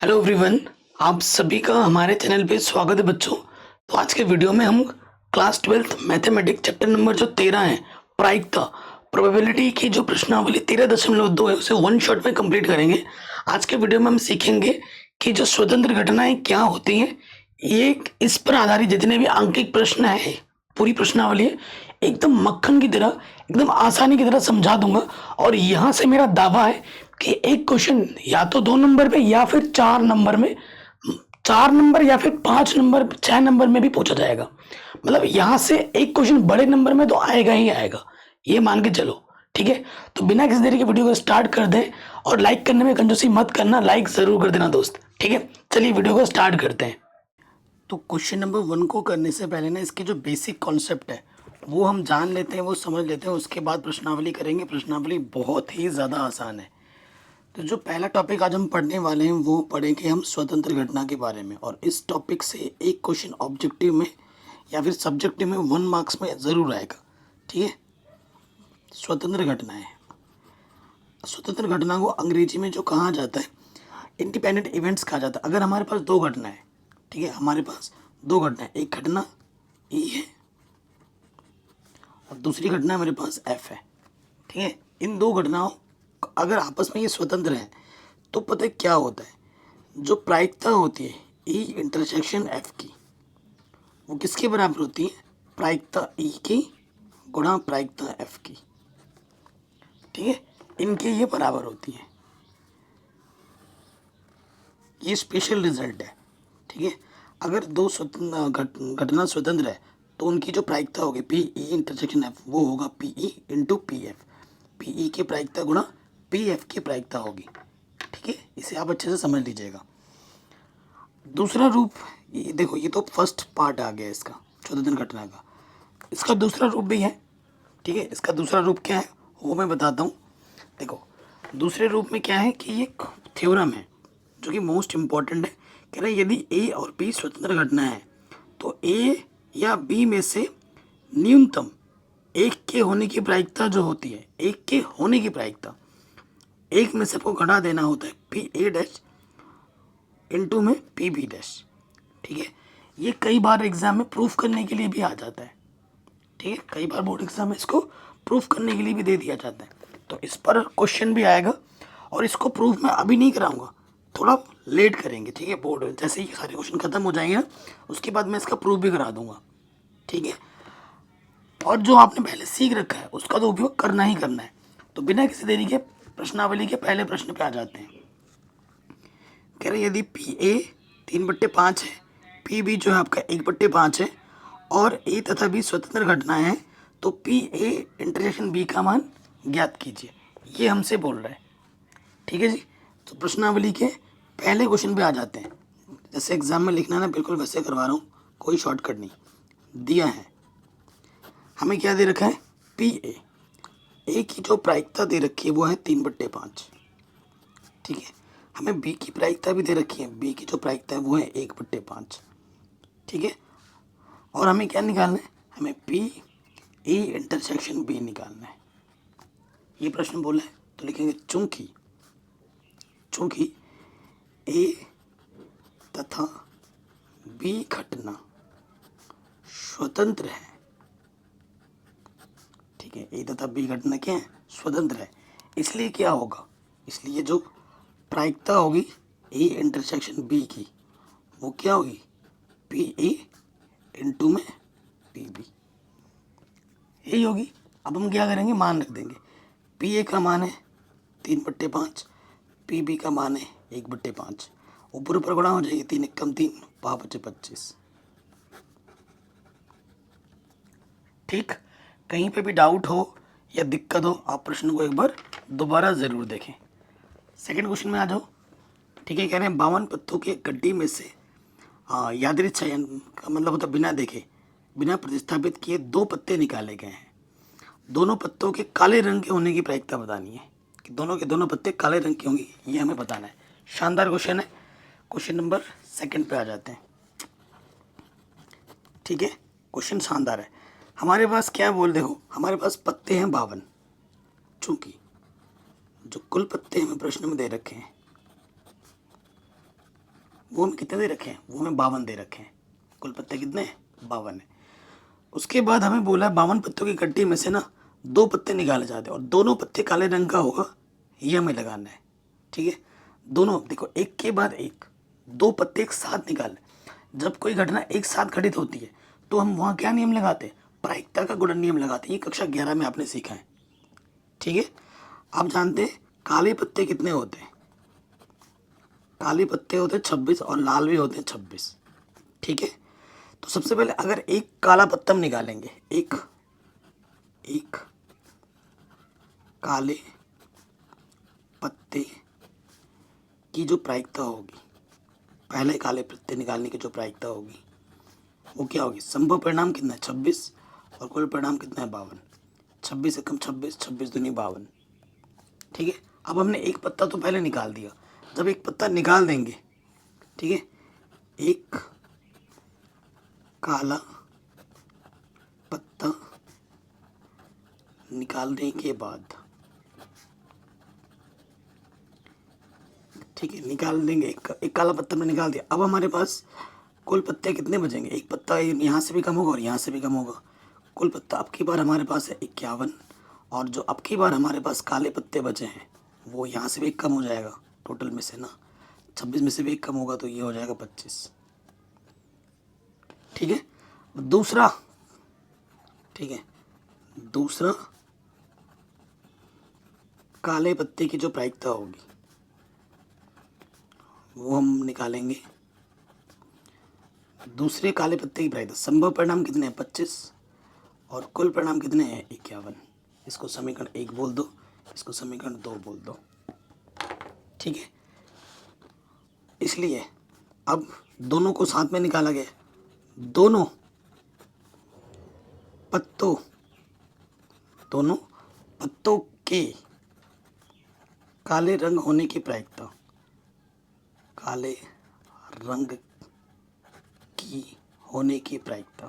Hello everyone, आप सभी का हमारे चैनल पे स्वागत है बच्चों। तो आज के वीडियो में हम class 12th mathematics chapter number जो 13 है, प्रायिकता प्रोबेबिलिटी की जो प्रश्नावली 13.2 है उसे वन शॉट में कंप्लीट करेंगे। आज के वीडियो में हम सीखेंगे कि जो स्वतंत्र घटनाएं क्या होती हैं। ये इस पर आधारित जितने भी अंकित प्रश्न है, पूरी प्रश्नावली है, एकदम मक्खन की तरह, एकदम आसानी की तरह समझा दूंगा। और यहाँ से मेरा दावा है कि एक क्वेश्चन या तो 2 नंबर पे या फिर 4 नंबर में, 4 नंबर या फिर 5 नंबर 6 नंबर में भी पूछा जाएगा। मतलब यहाँ से एक क्वेश्चन बड़े नंबर में तो आएगा ही आएगा, ये मान के चलो। ठीक है, तो बिना किसी देरी के वीडियो को स्टार्ट कर दें। और लाइक करने में कंजूसी मत करना, लाइक जरूर कर देना दोस्त। ठीक है, चलिए वीडियो को स्टार्ट करते हैं। तो क्वेश्चन नंबर 1 को करने से पहले ना इसकी जो बेसिक कॉन्सेप्ट है वो हम जान लेते हैं, वो समझ लेते हैं, उसके बाद प्रश्नावली करेंगे। प्रश्नावली बहुत ही ज़्यादा आसान है। तो जो पहला टॉपिक आज हम पढ़ने वाले हैं वो पढ़ेंगे हम स्वतंत्र घटना के बारे में। और इस टॉपिक से एक क्वेश्चन ऑब्जेक्टिव में या फिर सब्जेक्टिव में 1 मार्क्स में ज़रूर आएगा। ठीक है, स्वतंत्र घटना है। स्वतंत्र घटना को अंग्रेजी में जो कहा जाता है इंडिपेंडेंट इवेंट्स कहा जाता है। अगर हमारे पास 2 घटना है, ठीक है, हमारे पास 2 घटना है, एक घटना ई है और दूसरी घटना मेरे पास एफ है। ठीक है, इन 2 घटनाओं अगर आपस में ये स्वतंत्र हैं तो पता है क्या होता है, जो प्रायिकता होती है ई इंटरसेक्शन एफ की, वो किसके बराबर होती है? प्रायिकता ई की गुणा प्रायिकता एफ की। ठीक है, इनके ये बराबर होती है। ये स्पेशल रिजल्ट है। ठीक है, अगर 2 घटना स्वतंत्र है तो उनकी जो प्रायिकता होगी पी ई इंटरसेक्शन एफ, वो होगा P E into P F. P E की प्रायिकता गुणा पी एफ की प्रायिकता होगी। ठीक है, इसे आप अच्छे से समझ लीजिएगा। दूसरा रूप, ये देखो, ये तो फर्स्ट पार्ट आ गया इसका स्वतंत्र घटना का। इसका दूसरा रूप भी है। ठीक है, इसका दूसरा रूप क्या है वो मैं बताता हूँ। देखो, दूसरे रूप में क्या है कि ये थ्योरम है जो कि मोस्ट इम्पॉर्टेंट है। कह रहे हैं यदि ए और बी स्वतंत्र घटना है तो ए या बी में से न्यूनतम एक के होने की प्रायिकता जो होती है, एक के होने की प्रायिकता, एक में सबको घटा देना होता है पी ए डैश इंटू में पी बी डैश। ठीक है, ये कई बार एग्जाम में प्रूफ करने के लिए भी आ जाता है। ठीक है, कई बार बोर्ड एग्जाम में इसको प्रूफ करने के लिए भी दे दिया जाता है। तो इस पर क्वेश्चन भी आएगा और इसको प्रूफ मैं अभी नहीं कराऊंगा, थोड़ा लेट करेंगे। ठीक है, बोर्ड जैसे ही सारे क्वेश्चन खत्म हो जाएंगे ना उसके बाद मैं इसका प्रूफ भी करा दूंगा। ठीक है, और जो आपने पहले सीख रखा है उसका तो उपयोग करना ही करना है। तो बिना किसी देरी के प्रश्नावली के पहले प्रश्न पे आ जाते हैं। कह रहे यदि पी ए 3/5 है, पी बी जो है आपका 1/5 है और ए तथा बी स्वतंत्र घटनाएं हैं, तो पी ए इंटरसेक्शन बी का मान ज्ञात कीजिए। ये हमसे बोल रहा है। ठीक है जी, तो प्रश्नावली के पहले क्वेश्चन पे आ जाते हैं। जैसे एग्जाम में लिखना है ना, बिल्कुल वैसे करवा रहा हूँ, कोई शॉर्टकट नहीं दिया है। हमें क्या दे रखा है? पी ए की जो प्रायिकता दे रखी है वो है 3/5। ठीक है, हमें बी की प्रायिकता भी दे रखी है, बी की जो प्रायिकता है वो है 1/5। ठीक है, और हमें क्या निकालना है? हमें पी ए इंटरसेक्शन बी निकालना है। ये प्रश्न बोला है तो लिखेंगे चूंकि ए तथा बी घटना स्वतंत्र है। ठीक है, ए तथा बी घटना क्या है? स्वतंत्र है। इसलिए क्या होगा? इसलिए जो प्रायिकता होगी ए इंटरसेक्शन बी की वो क्या होगी? पी ए इंटू में पी बी, यही होगी। अब हम क्या करेंगे? मान रख देंगे। पी ए का मान है 3/5, पी बी का मान है 1/5। ऊपर ऊपर गुणा हो जाएगी, 3 एकम 3, 5×5 = 25। ठीक, कहीं पे भी डाउट हो या दिक्कत हो आप प्रश्न को एक बार दोबारा ज़रूर देखें। सेकंड क्वेश्चन में आ जाओ। ठीक है, कह रहे हैं 52 पत्तों के गड्ढे में से यादृच्छिक चयन का मतलब होता है बिना देखे, बिना प्रतिस्थापित किए 2 पत्ते निकाले गए हैं। दोनों पत्तों के काले रंग के होने की प्रायिकता बतानी है कि दोनों के दोनों पत्ते काले रंग के होंगे, ये हमें बताना है। शानदार क्वेश्चन है। क्वेश्चन नंबर 2 पे आ जाते हैं। ठीक है, क्वेश्चन शानदार है। हमारे पास क्या बोल, देखो हमारे पास पत्ते हैं 52, चूंकि जो कुल पत्ते हमें प्रश्न में दे रखे हैं वो हमें कितने दे रखे हैं, वो हमें 52 दे रखे हैं। कुल पत्ते कितने हैं, 52 है। उसके बाद हमें बोला है 52 पत्तों की गड्डी में से ना 2 पत्ते निकाले जाते हैं और दोनों पत्ते काले रंग का होगा, ये हमें लगाना है। ठीक है, दोनों देखो एक के बाद एक 2 पत्ते एक साथ निकाले। जब कोई घटना एक साथ घटित होती है तो हम वहाँ क्या नियम लगाते हैं, प्रायिकता का गुणन नियम लगाते हैं। ये कक्षा 11 में आपने सीखा है। ठीक है, आप जानते हैं काले पत्ते कितने होते हैं, काले पत्ते होते हैं 26 और लाल भी होते हैं 26। ठीक है, तो सबसे पहले अगर एक काला पत्ता हम निकालेंगे, एक काले पत्ते की जो प्रायिकता होगी, पहले काले पत्ते निकालने की जो प्रायिकता होगी वो क्या होगी, संभव परिणाम कितना है 26 और कुल परिणाम कितना है 52। 26 एकम 26, 26 दूनी 52। ठीक है, अब हमने एक पत्ता तो पहले निकाल दिया। जब एक पत्ता निकाल देंगे, ठीक है, एक काला पत्ता निकालने के बाद, ठीक है, निकाल देंगे, एक काला पत्ता में निकाल दिया। अब हमारे पास कुल पत्ते कितने बचेंगे, एक पत्ता यहाँ से भी कम होगा और यहाँ से भी कम होगा। कुल पत्ता अब की बार हमारे पास है 51 और जो अब की बार हमारे पास काले पत्ते बचे हैं वो यहाँ से भी एक कम हो जाएगा। टोटल में से ना 26 में से भी एक कम होगा तो ये हो जाएगा 25। ठीक है, दूसरा, ठीक है, दूसरा काले पत्ते की जो प्रायिकता होगी वो हम निकालेंगे। दूसरे काले पत्ते की प्रायिकता, संभव परिणाम कितने हैं 25 और कुल परिणाम कितने हैं 51। इसको समीकरण 1 बोल दो, इसको समीकरण 2 बोल दो। ठीक है, इसलिए अब दोनों को साथ में निकाला गया, दोनों पत्तों के काले रंग होने की प्रायिकता, काले रंग की होने की प्रायिकता,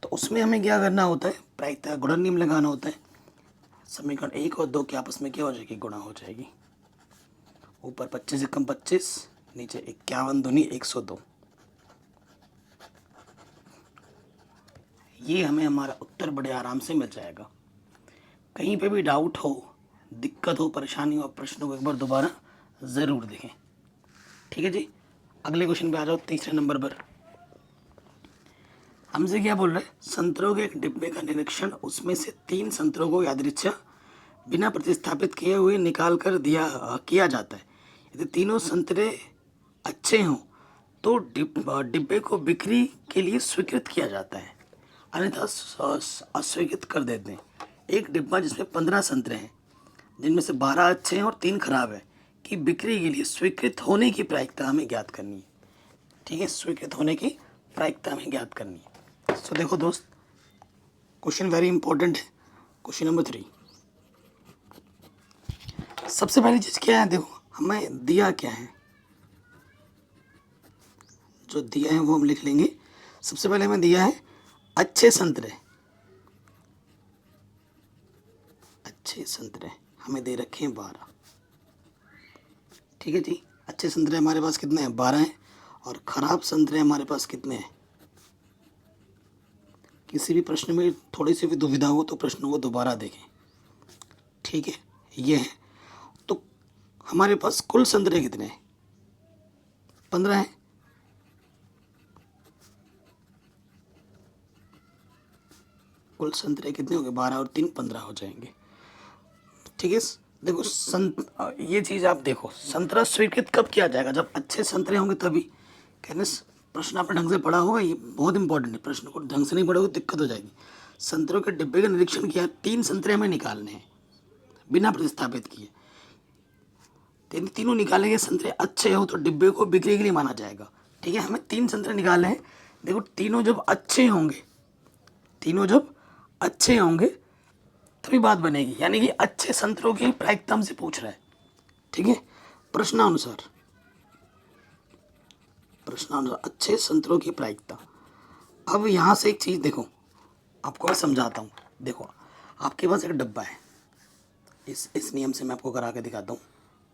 तो उसमें हमें क्या करना होता है, प्रायिकता गुणन नियम लगाना होता है। समीकरण 1 और 2 के आपस में क्या हो जाएगी, गुणा हो जाएगी। ऊपर 25 एकम 25, नीचे 51 दूनी 102। ये हमें हमारा उत्तर बड़े आराम से मिल जाएगा। कहीं पे भी डाउट हो, दिक्कत हो, परेशानी हो, प्रश्नों को एक बार दोबारा ज़रूर देखें। ठीक है जी, अगले क्वेश्चन पे आ जाओ। तीसरे नंबर पर हमसे क्या बोल रहा है, संतरों के एक डिब्बे का निरीक्षण, उसमें से 3 संतरों को यादृच्छा बिना प्रतिस्थापित किए हुए निकाल कर किया जाता है। यदि तीनों संतरे अच्छे हों तो डिब्बे को बिक्री के लिए स्वीकृत किया जाता है, अन्यथा अस्वीकृत कर देते हैं। एक डिब्बा जिसमें 15 संतरे हैं, जिनमें से 12 अच्छे हैं और 3 खराब है, कि बिक्री के लिए स्वीकृत होने की प्रायिकता हमें ज्ञात करनी है। ठीक है, स्वीकृत होने की प्रायिकता हमें ज्ञात करनी है। तो देखो दोस्त, क्वेश्चन वेरी इंपॉर्टेंट है। क्वेश्चन नंबर 3, सबसे पहली चीज़ क्या है, देखो हमें दिया क्या है, जो दिया है वो हम लिख लेंगे। सबसे पहले हमें दिया है अच्छे संतरे, अच्छे संतरे हमें दे रखे हैं 12। ठीक है जी, अच्छे संतरे हमारे पास कितने हैं, 12 हैं, और ख़राब संतरे हमारे पास कितने हैं। किसी भी प्रश्न में थोड़ी सी भी दुविधा हो तो प्रश्नों को दोबारा देखें। ठीक है, ये है। तो हमारे पास कुल संतरे कितने हैं, 15 हैं। कुल संतरे कितने होंगे, 12 और 3 15 हो जाएंगे। ठीक है, देखो ये चीज़ आप देखो, संतरा स्वीकृत कब किया जाएगा, जब अच्छे संतरे होंगे तभी। कहने प्रश्न आपने ढंग से पढ़ा होगा, ये बहुत इंपॉर्टेंट है। प्रश्न को ढंग से नहीं पढ़ोगे तो दिक्कत हो जाएगी। संतरों के डिब्बे का निरीक्षण किया, 3 संतरे हमें निकालने हैं बिना प्रतिस्थापित किए। तीनों निकाले गए संतरे अच्छे हो तो डिब्बे को बिक्री के लिए माना जाएगा। ठीक है, हमें 3 संतरे निकाले हैं। देखो तीनों जब अच्छे होंगे तभी बात बनेगी, यानी कि अच्छे संतरों की प्रायिकता हमसे पूछ रहा है। ठीक है, प्रश्नानुसार अच्छे संतरों की प्रायिकता। अब यहाँ से एक चीज़ देखो, आपको मैं समझाता हूँ। देखो आपके पास एक डब्बा है, इस नियम से मैं आपको करा के दिखाता हूँ।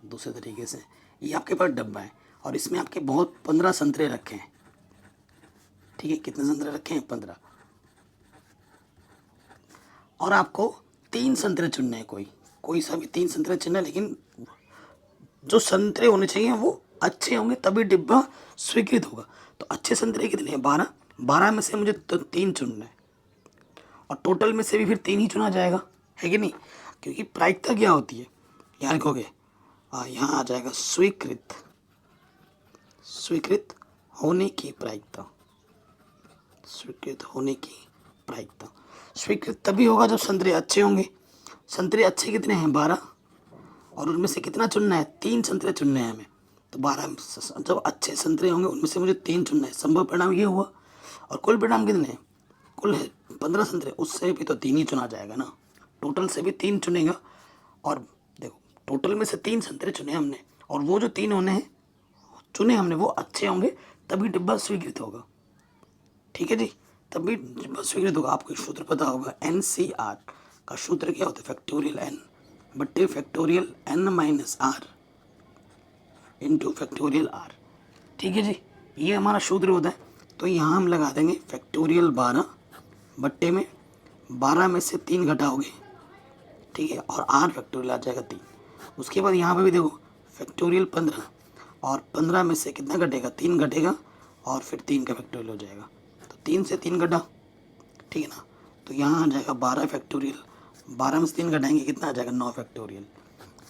दूसरे तरीके से, ये आपके पास डब्बा है और इसमें आपके बहुत 15 संतरे रखे हैं, ठीक है, कितने संतरे रखे हैं? 15। और आपको 3 संतरे चुनने हैं, कोई सा भी 3 संतरे चुनना है, लेकिन जो संतरे होने चाहिए वो अच्छे होंगे तभी डिब्बा स्वीकृत होगा। तो अच्छे संतरे कितने हैं? 12। 12 में से मुझे तो 3 चुनना है और टोटल में से भी फिर 3 ही चुना जाएगा, है कि नहीं? क्योंकि प्रायिकता क्या होती है, यहाँ लिखोगे, यहाँ आ जाएगा स्वीकृत, स्वीकृत होने की प्रायिकता, स्वीकृत होने की प्रायिकता। स्वीकृत तभी होगा जब संतरे अच्छे होंगे। संतरे अच्छे कितने हैं? 12। और उनमें से कितना चुनना है? 3 संतरे चुनने हैं हमें। तो 12 जब अच्छे संतरे होंगे उनमें से मुझे 3 चुनना है। संभव परिणाम ये हुआ। और कुल परिणाम कितने हैं? कुल है 15 संतरे, उससे भी तो 3 ही चुना जाएगा ना। टोटल से भी 3 चुनेगा। और देखो, टोटल में से 3 संतरे चुने हमने, और वो जो 3 होने हैं चुने हमने वो अच्छे होंगे तभी डिब्बा स्वीकृत होगा, ठीक है जी, तभी डिब्बा स्वीकृत होगा। आपको सूत्र पता होगा, NCR का सूत्र क्या होता है? फैक्टोरियल n बट्टे factorial n minus R into factorial R, ठीक है जी, ये हमारा सूत्र होता है। तो यहाँ हम लगा देंगे फैक्टोरियल 12 बट्टे में 12 में से 3 घटाओगे, ठीक है, और आर फैक्टोरियल आ जाएगा 3। उसके बाद यहाँ पे भी देखो फैक्टोरियल 15, और 15 में से कितना घटेगा? 3 घटेगा, और फिर 3 का फैक्टोरियल हो जाएगा। तो 3 से 3 घटा, ठीक है ना। तो यहाँ आ जाएगा 12 फैक्टोरियल, 12 में से 3 घटाएंगे कितना आ जाएगा? 9 फैक्टोरियल,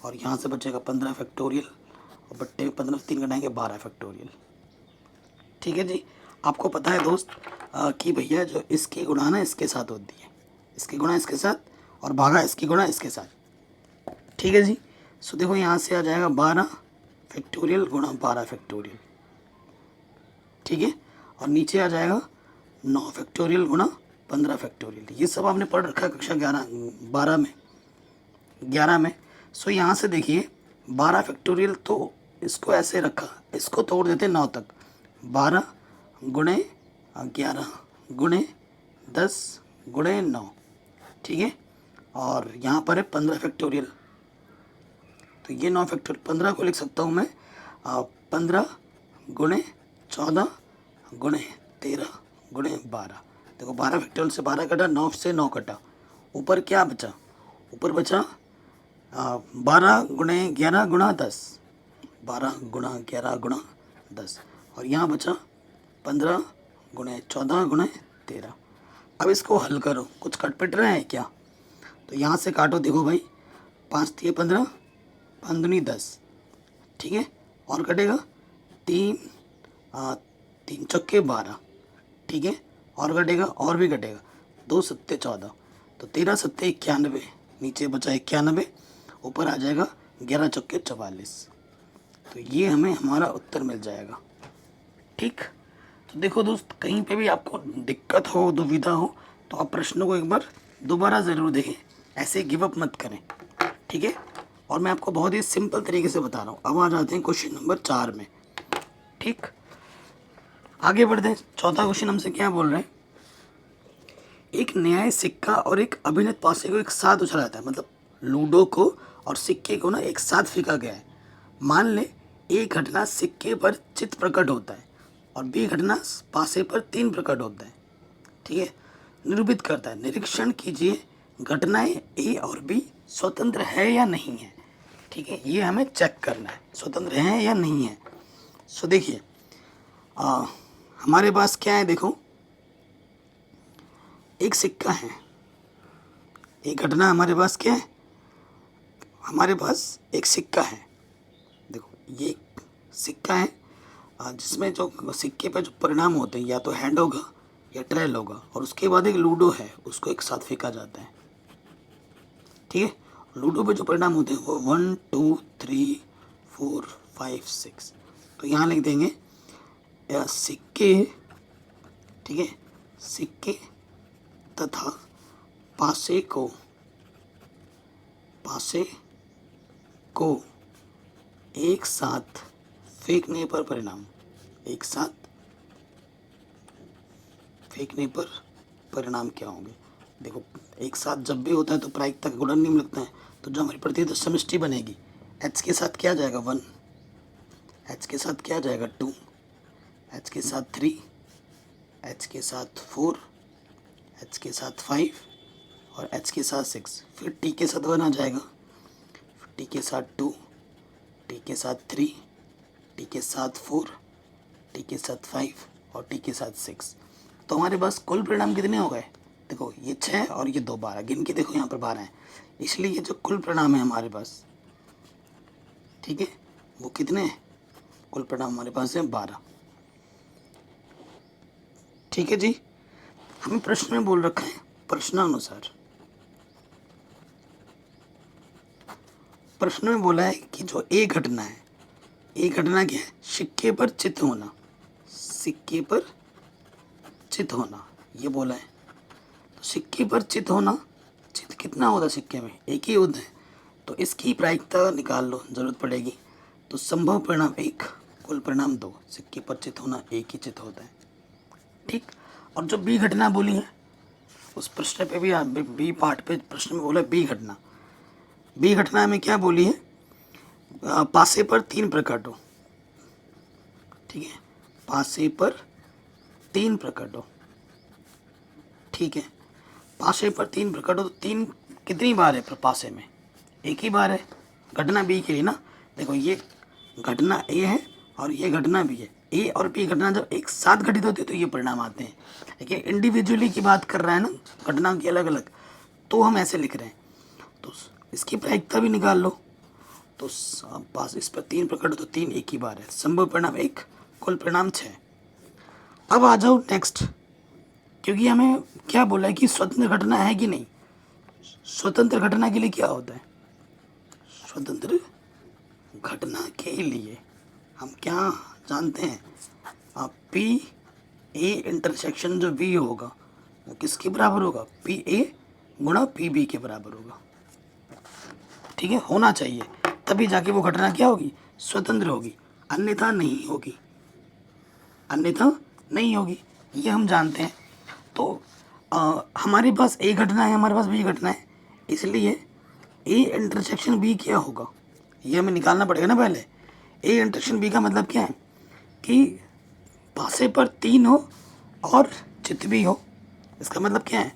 और यहाँ से बचेगा 15 फैक्टोरियल, और बट्टे में 15 से 3 घटाएंगे 12 फैक्टोरियल, ठीक है जी। आपको पता है दोस्त कि भैया जो इसकी गुणा ना इसके साथ होती है, इसकी गुणा इसके साथ और भागा इसकी गुणा इसके साथ, ठीक है जी। सो देखो यहाँ से आ जाएगा 12 फैक्टोरियल गुणा 12 फैक्टोरियल, ठीक है, और नीचे आ जाएगा 9 फैक्टोरियल गुणा 15 फैक्टोरियल। ये सब आपने पढ़ रखा है कक्षा 11 में। सो यहाँ से देखिए 12 फैक्टोरियल, तो इसको ऐसे रखा, इसको तोड़ देते 9 तक, 12 गुणे 11 गुणे 10 गुणे 9, ठीक है, और यहाँ पर है 15 फैक्टोरियल। तो ये 9 फैक्टोरियल 15 को लिख सकता हूँ मैं 15 गुणे 14 गुणे 13 गुणे 12। देखो 12 फैक्टोरियल से 12 कटा, 9 से 9 कटा, ऊपर क्या बचा? ऊपर बचा 12 गुणे 11 गुणा 10, 12 गुणा 11 गुणा 10, और यहाँ बचा 15 गुणे 14 गुणे 13। अब इसको हल करो, कुछ कटपिट रहे हैं क्या? तो यहाँ से काटो, देखो भाई 5 3 15, 5 दूनी 10, ठीक है, और कटेगा 3 3 चौके 12, ठीक है, और कटेगा, और भी कटेगा 2 सत्ते 14, तो 13 सत्ते 91, नीचे बचा 91, ऊपर आ जाएगा 11 चौके 44। तो ये हमें हमारा उत्तर मिल जाएगा, ठीक। तो देखो दोस्त, कहीं पे भी आपको दिक्कत हो, दुविधा हो, तो आप प्रश्नों को एक बार दोबारा ज़रूर देखें, ऐसे गिव अप मत करें, ठीक है। और मैं आपको बहुत ही सिंपल तरीके से बता रहा हूँ। अब आ जाते हैं क्वेश्चन नंबर 4 में, ठीक, आगे बढ़ते हैं। चौथा क्वेश्चन हमसे क्या बोल रहे हैं? एक न्याय सिक्का और एक अभिनत पासे को एक साथ उछाला जाता है, मतलब लूडो को और सिक्के को ना एक साथ फेंका गया है। मान ले एक घटना सिक्के पर चित्त प्रकट होता है और बी घटना पासे पर 3 प्रकट होता है, ठीक है। निरूपित करता है, निरीक्षण कीजिए घटनाएं ए और बी स्वतंत्र है या नहीं है, ठीक है, ये हमें चेक करना है स्वतंत्र है या नहीं है। सो देखिए हमारे पास क्या है, देखो एक सिक्का है, एक घटना हमारे पास क्या है, हमारे पास एक सिक्का है। देखो ये एक सिक्का है जिसमें जो सिक्के पे जो परिणाम होते हैं या तो हैंड होगा या ट्रेल होगा, और उसके बाद एक लूडो है, उसको एक साथ फेंका जाता है, ठीक है। लूडो पे जो परिणाम होते हैं वो 1 2 3 4 5 6, तो यहाँ लिख देंगे सिक्के, ठीक है, सिक्के तथा पासे को एक साथ फेंकने पर परिणाम, एक साथ फेंकने पर परिणाम क्या होंगे? देखो एक साथ जब भी होता है तो प्रायिकता का गुणन निम्न लगता है, तो जो हमारी प्रतिनिधित्व समष्टि बनेगी एच के साथ क्या जाएगा 1, एच के साथ क्या जाएगा 2, एच के साथ 3, एच के साथ 4, एच के साथ 5 और एच के साथ 6। फिर टी के साथ 1 आ जाएगा, टी के साथ 2, टी के साथ 3, टी के साथ 4, टी के साथ 5 और टी के साथ 6। तो हमारे पास कुल परिणाम कितने हो गए? देखो ये 6 और ये 2 12, गिन के देखो यहाँ पर 12 हैं, इसलिए ये जो कुल परिणाम है हमारे पास, ठीक है, वो कितने हैं? कुल परिणाम हमारे पास है 12। ठीक है जी, हमें प्रश्न में बोल रखा है प्रश्नानुसार। प्रश्न में बोला है कि जो ए घटना है, ए घटना क्या है? सिक्के पर चित होना, सिक्के पर चित होना, ये बोला है। तो सिक्के पर चित होना, चित कितना होता है सिक्के में? एक ही होता है, तो इसकी प्रायिकता निकाल लो, जरूरत पड़ेगी। तो संभव परिणाम 1, कुल परिणाम 2, सिक्के पर चित होना एक ही चित होता है, ठीक। और जो बी घटना बोली है उस प्रश्न पे भी बी पार्ट पे प्रश्न में बोला बी घटना। बी घटना में क्या बोली है? पासे पर 3 प्रकट हो, ठीक है, पासे पर 3 प्रकट हो, ठीक है, पासे पर 3 प्रकट हो। तो 3 कितनी बार है पासे में? एक ही बार है, घटना बी के लिए ना। देखो ये घटना ए है और ये घटना बी है, ए और बी घटना जब एक साथ घटित होती है तो ये परिणाम आते हैं। लेकिन इंडिविजुअली की बात कर रहा है ना, घटना की अलग अलग, तो हम ऐसे लिख रहे हैं। तो इसकी प्रायिकता भी निकाल लो। तो पास इस पर 3 प्रकट हो तो 3 एक ही बार है, संभव परिणाम 1, कुल परिणाम 6। अब आ जाओ नेक्स्ट, क्योंकि हमें क्या बोला है कि स्वतंत्र घटना है कि नहीं। स्वतंत्र घटना के लिए क्या होता है? स्वतंत्र घटना के लिए हम क्या जानते हैं? पी ए इंटरसेक्शन जो बी होगा वो किसके बराबर होगा? पी ए गुणा पी बी के बराबर होगा, ठीक है, होना चाहिए, तभी जाके वो घटना क्या होगी? स्वतंत्र होगी, अन्यथा नहीं होगी, अन्यथा नहीं होगी, ये हम जानते हैं। तो हमारे पास ए घटना है, हमारे पास बी घटना है, इसलिए ए इंटरसेक्शन बी क्या होगा ये हमें निकालना पड़ेगा ना पहले। ए इंटरसेक्शन बी का मतलब क्या है कि पासे पर 3 हो और चित भी हो। इसका मतलब क्या है?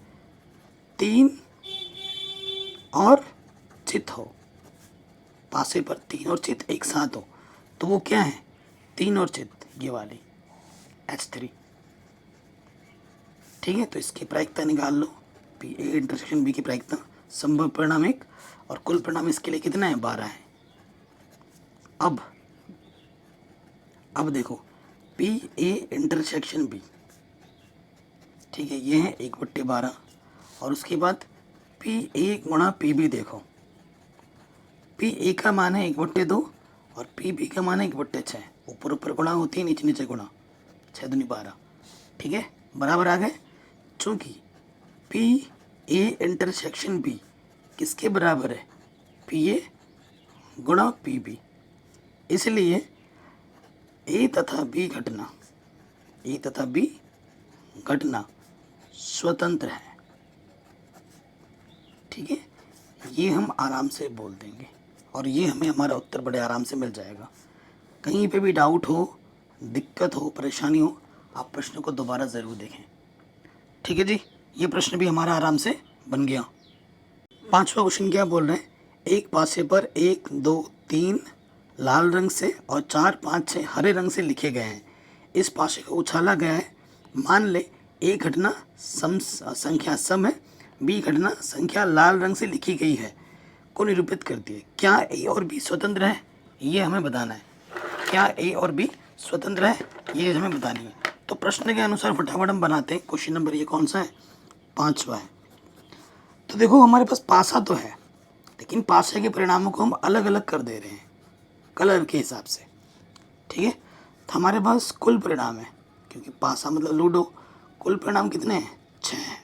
3 और चित हो, पासे पर 3 और चित एक साथ हो, तो वो क्या है? 3 और चित, ये वाली H3, ठीक है। तो इसकी प्रायिकता निकाल लो, पी ए इंटरसेक्शन बी की प्रायिकता, संभव परिणाम 1 और कुल परिणाम इसके लिए कितना है? 12 है। अब देखो पी ए इंटरसेक्शन बी, ठीक है, ये है 1/12 और उसके बाद पी ए गुणा पी बी। देखो पी ए का मान है 1/2 और पी बी का मान है 1/6, ऊपर ऊपर गुणा होती है, नीचे नीचे गुणा, 6 दूनी 12, ठीक है, बराबर आ गए। चूँकि पी ए इंटरसेक्शन बी किसके बराबर है? पी ए गुणा पी बी, इसलिए ए तथा बी घटना, ए तथा बी घटना स्वतंत्र है, ठीक है, ये हम आराम से बोल देंगे और ये हमें हमारा उत्तर बड़े आराम से मिल जाएगा। कहीं पे भी डाउट हो, दिक्कत हो, परेशानी हो, आप प्रश्न को दोबारा ज़रूर देखें, ठीक है जी। ये प्रश्न भी हमारा आराम से बन गया। 5वां क्वेश्चन क्या बोल रहे हैं? एक पासे पर 1 2 3 लाल रंग से और 4 5 6 हरे रंग से लिखे गए हैं। इस पासे को उछाला गया है। मान ले ए घटना संख्या सम है, बी घटना संख्या लाल रंग से लिखी गई है, को निरूपित करती है। क्या ए और बी स्वतंत्र है? ये हमें बताना है। क्या ए और बी स्वतंत्र है, ये हमें बतानी है। तो प्रश्न के अनुसार फटाफट हम बनाते हैं। क्वेश्चन नंबर ये कौन सा है? 5वां है। तो देखो हमारे पास पासा तो है, लेकिन पासे के परिणामों को हम अलग अलग कर दे रहे हैं कलर के हिसाब से, ठीक है। तो हमारे पास कुल परिणाम है, क्योंकि पासा मतलब लूडो, कुल परिणाम कितने हैं? 6 हैं।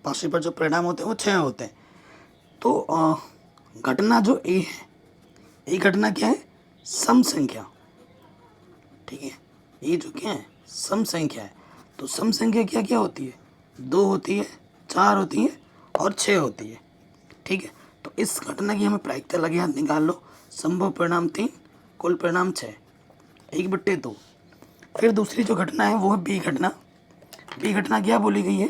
पासे पर जो परिणाम होते हैं वो 6 होते हैं। तो घटना जो ए है, ए घटना क्या है? सम संख्या, ठीक है, ये जो क्या है? सम संख्या है। तो सम संख्या क्या क्या होती है? 2 होती है, 4 होती है और 6 होती है, ठीक है। तो इस घटना की हमें प्रायिकता लगे हाथ निकाल लो। संभव परिणाम 3, कुल परिणाम 6, 1/2। फिर दूसरी जो घटना है वो है बी घटना। बी घटना क्या बोली गई है?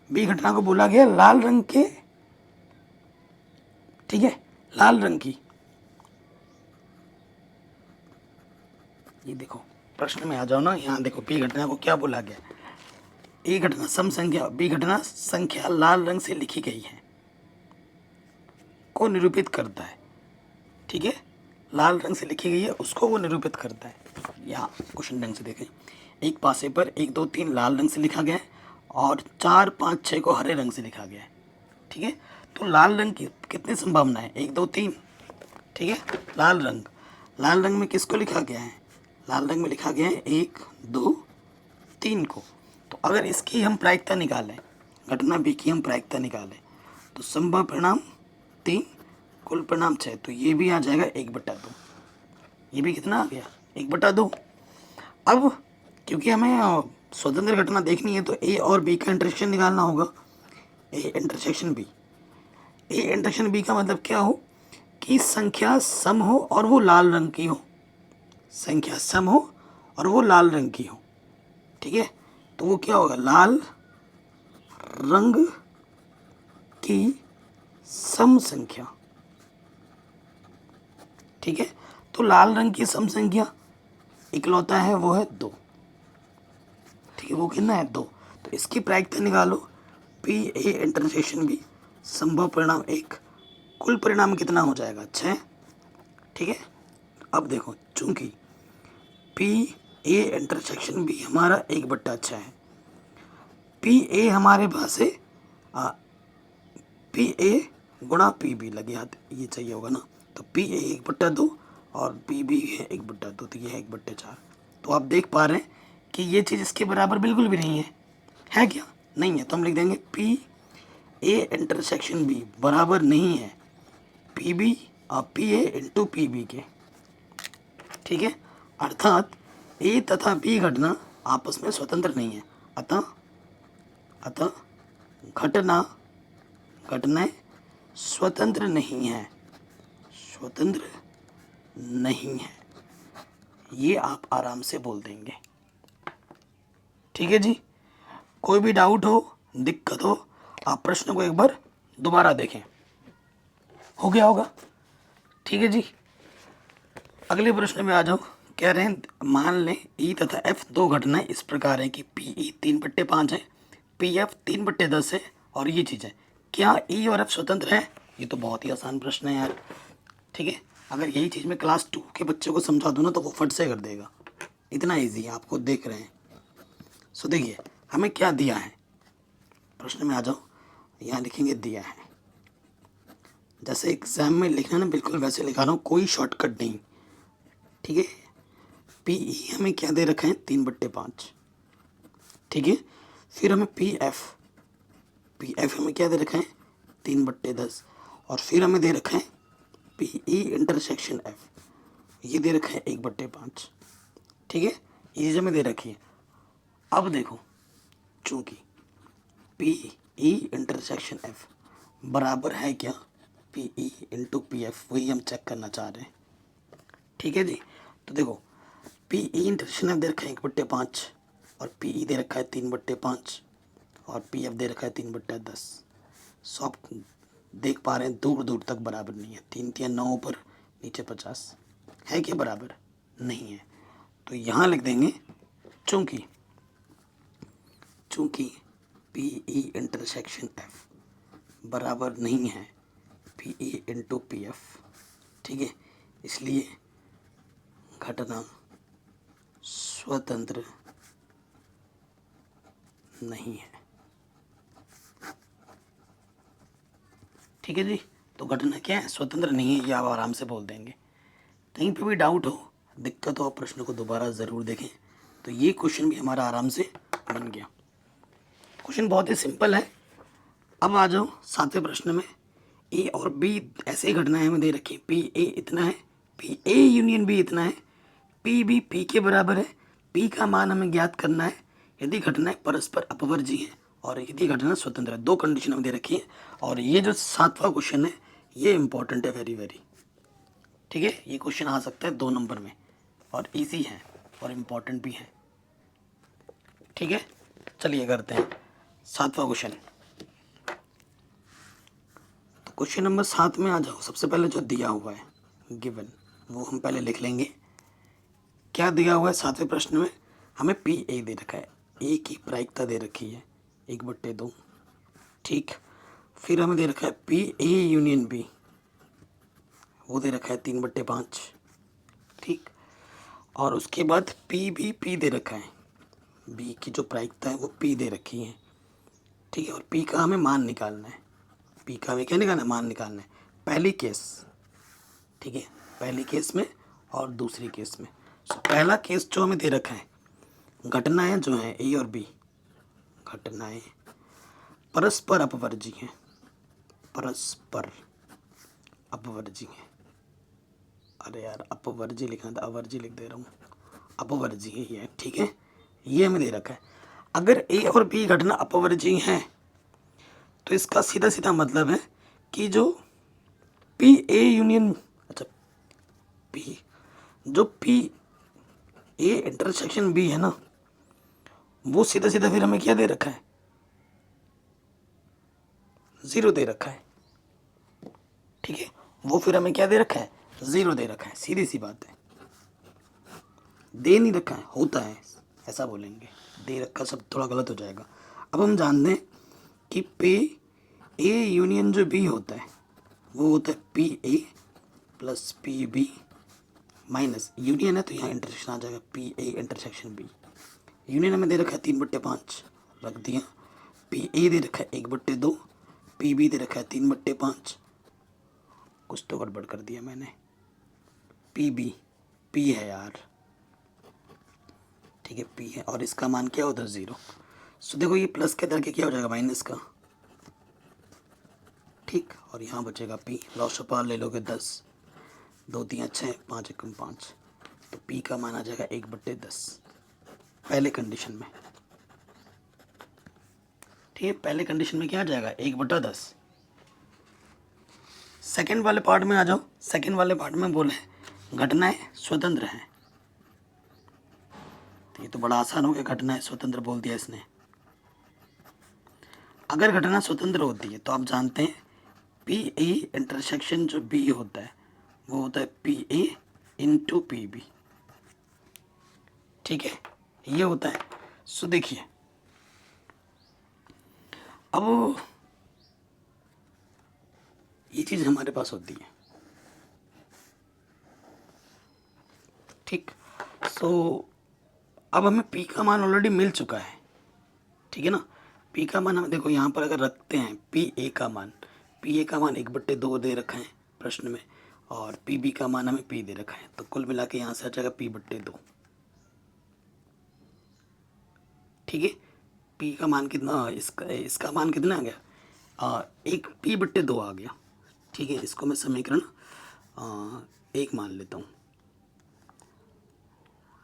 बी घटना को बोला गया लाल रंग के, ठीक है, लाल रंग की, ये देखो प्रश्न में आ जाओ ना, यहाँ देखो बी घटना को क्या बोला गया। ए घटना सम संख्या, बी घटना संख्या लाल रंग से लिखी गई है को निरूपित करता है, ठीक है, लाल रंग से लिखी गई है उसको वो निरूपित करता है। यहाँ क्वेश्चन ढंग से देखें, एक पासे पर 1 2 3 लाल रंग से लिखा गया है और 4 5 6 को हरे रंग से लिखा गया है, ठीक है। तो लाल रंग की कितनी संभावना है? 1 2 3, ठीक है। लाल रंग में किसको लिखा गया है? लाल रंग में लिखा गया है 1 2 3 को। तो अगर इसकी हम प्रायिकता निकालें, घटना बी की हम प्रायिकता निकालें, तो संभव परिणाम 3, कुल परिणाम 6, तो ये भी आ जाएगा 1/2। ये भी कितना आ गया? 1/2। अब क्योंकि हमें स्वतंत्र घटना देखनी है तो ए और बी का इंटरसेक्शन निकालना होगा। A intersection B, A intersection B का मतलब क्या हो कि संख्या सम हो और वो लाल रंग की हो, संख्या सम हो और वो लाल रंग की हो, ठीक है। तो वो क्या होगा? लाल रंग की सम संख्या, ठीक है। तो लाल रंग की सम संख्या इकलौता है वो है 2, ठीक है। वो कितना है? 2। तो इसकी प्रायिकता निकालो, पी ए इंटरसेक्शन बी, संभव परिणाम 1, कुल परिणाम कितना हो जाएगा? 6, ठीक है। अब देखो चूंकि पी ए इंटरसेक्शन बी हमारा 1/6 है, पी ए हमारे पास है पी ए गुणा पी बी, लगे हाथ ये चाहिए होगा ना, तो पी ए 1/2 और पी बी है 1/2, तो ये है 1/4। तो आप देख पा रहे हैं कि ये चीज़ इसके बराबर बिल्कुल भी नहीं है क्या? नहीं है। तो हम लिख देंगे पी ए इंटरसेक्शन बी बराबर नहीं है पी बी और P A into P B के, ठीक है। अर्थात ए तथा बी घटना आपस में स्वतंत्र नहीं है। अतः घटनाएं स्वतंत्र नहीं है, ये आप आराम से बोल देंगे, ठीक है जी। कोई भी डाउट हो, दिक्कत हो, आप प्रश्न को एक बार दोबारा देखें, हो गया होगा, ठीक है जी। अगले प्रश्न में आ जाओ। कह रहे हैं मान लें ई तथा एफ दो घटनाएं इस प्रकार हैं कि पी ई 3/5 है, पी एफ 3/10 है और ये चीज़ है, क्या ई और एफ स्वतंत्र है? ये तो बहुत ही आसान प्रश्न है यार, ठीक है। अगर यही चीज़ मैं क्लास 2 के बच्चे को समझा दूँ ना तो वो फट से कर देगा, इतना ईजी है, आपको देख रहे हैं। सो देखिए हमें क्या दिया है, प्रश्न में आ जाओ, यहाँ लिखेंगे दिया है, जैसे एग्जाम में लिखना ना बिल्कुल वैसे लिखा रहा हूँ, कोई शॉर्टकट नहीं, ठीक है। पी ई हमें क्या दे रखा है? 3/5, ठीक है। फिर हमें पी एफ हमें क्या दे रखा है? 3/10 और फिर हमें दे रखा है पी ई इंटरसेक्शन एफ, ये दे रखा है 1/5, ठीक है। ये चीज़ हमें दे रखी है। अब देखो चूंकि पी ई इंटरसेक्शन एफ बराबर है क्या? P E into P F, वही हम चेक करना चाह रहे हैं, ठीक है जी। तो देखो पी ई इंटरसेक्शन एफ दे रखा है 1/5 और पी ई दे रखा है 3/5 और पी एफ दे रखा है 3/10। सो आप देख पा रहे हैं दूर दूर तक बराबर नहीं है, 3 3 9 ऊपर नीचे 50 है क्या? बराबर नहीं है। तो यहाँ लिख देंगे चूंकि पी ई इंटरसेक्शन एफ बराबर नहीं है P E into P F, ठीक है, इसलिए घटना स्वतंत्र नहीं है, ठीक है जी। तो घटना क्या है? स्वतंत्र नहीं है, ये आप आराम से बोल देंगे। कहीं पे भी डाउट हो, दिक्कत हो, प्रश्न को दोबारा ज़रूर देखें। तो ये क्वेश्चन भी हमारा आराम से बन गया। क्वेश्चन बहुत ही सिंपल है। अब आ जाओ 7वें प्रश्न में। ए और बी ऐसे घटनाएं हमें दे रखी है, पी ए इतना है, पी ए यूनियन बी इतना है, पी बी पी के बराबर है, पी का मान हमें ज्ञात करना है यदि घटनाएं परस्पर अपवर्जी हैं और यदि घटना स्वतंत्र है। दो कंडीशन हमें दे रखी है और ये जो 7वां क्वेश्चन है ये इम्पोर्टेंट है वेरी वेरी। ठीक है, ये क्वेश्चन आ सकता है 2 नंबर में और इजी है और इम्पोर्टेंट भी है। ठीक है, चलिए करते हैं 7वां क्वेश्चन। तो क्वेश्चन नंबर 7 में आ जाओ। सबसे पहले जो दिया हुआ है गिवन, वो हम पहले लिख लेंगे। क्या दिया हुआ है 7वें प्रश्न में? हमें पी ए दे रखा है, ए की प्रायिकता दे रखी है 1/2। ठीक, फिर हमें दे रखा है पी ए यूनियन बी, वो दे रखा है 3/5। ठीक, और उसके बाद पी दे रखा है, बी की जो प्रायिकता है वो पी दे रखी है। ठीक है, और पी का हमें मान निकालना है। पी का हमें क्या निकालना है? मान निकालना है। पहली केस, ठीक है, पहली केस में और दूसरी केस में। पहला केस जो हमें दे रखा है, घटनाएं जो हैं ए और बी, घटनाएं परस्पर अपवर्जी हैं, परस्पर अपवर्जी हैं। अरे यार, अपवर्जी लिखना था, अवर्जी लिख दे रहा हूँ, अपवर्जी है ये। ठीक है, ये हमें दे रखा है। अगर ए और बी घटना अपवर्जी हैं तो इसका सीधा सीधा मतलब है कि जो पी ए यूनियन, अच्छा पी, जो पी ए इंटरसेक्शन बी है ना, वो सीधा सीधा फिर हमें क्या दे रखा है? 0 दे रखा है। ठीक है, वो फिर हमें क्या दे रखा है? 0 दे रखा है। सीधी सी बात है, दे नहीं रखा है, होता है, ऐसा बोलेंगे। दे रखा शब्द थोड़ा गलत हो जाएगा। अब हम जानते हैं कि पे ए यूनियन जो बी होता है वो होता है P A plus P B minus, union है तो यहाँ इंटरसेक्शन आ जाएगा, P A intersection B. Union हमें दे रखा है 3/5, रख दिया। पी ए दे रखा है 1/2, पी बी दे रखा है 3/5। कुछ तो गड़बड़ कर दिया मैंने। पी बी, पी है यार, ठीक है, पी है और इसका मान क्या होता है? 0। सो देखो, ये प्लस के करके क्या हो जाएगा? माइनस का। ठीक, और यहाँ बचेगा पी। लॉस ऑफ पावर ले लोगे 10, 2 3 6, 5 1 5, तो पी का मान आ जाएगा 1/10 पहले कंडीशन में। ठीक है, पहले कंडीशन में क्या आ जाएगा? 1/10। सेकेंड वाले पार्ट में आ जाओ। सेकेंड वाले पार्ट में बोले घटनाएं स्वतंत्र हैं, तो ये तो बड़ा आसान हो गया, घटनाएं स्वतंत्र बोल दिया इसने। अगर घटना स्वतंत्र होती है तो आप जानते हैं पी ए इंटरसेक्शन जो बी होता है वो होता है P A into P B. ठीक है, ये होता है। सो देखिए, अब ये चीज़ हमारे पास होती है। ठीक, सो अब हमें पी का मान ऑलरेडी मिल चुका है। ठीक है ना, पी का मान हम देखो यहाँ पर अगर रखते हैं, पी ए का मान, पी ए का मान 1/2 दे रखा है प्रश्न में, और पी बी का मान हमें पी दे रखा है, तो कुल मिला के यहाँ से आ जाएगा p/2। ठीक है, पी का मान कितना, इसका मान कितना आ गया? एक p/2 आ गया। ठीक है, इसको मैं समीकरण 1 मान लेता हूँ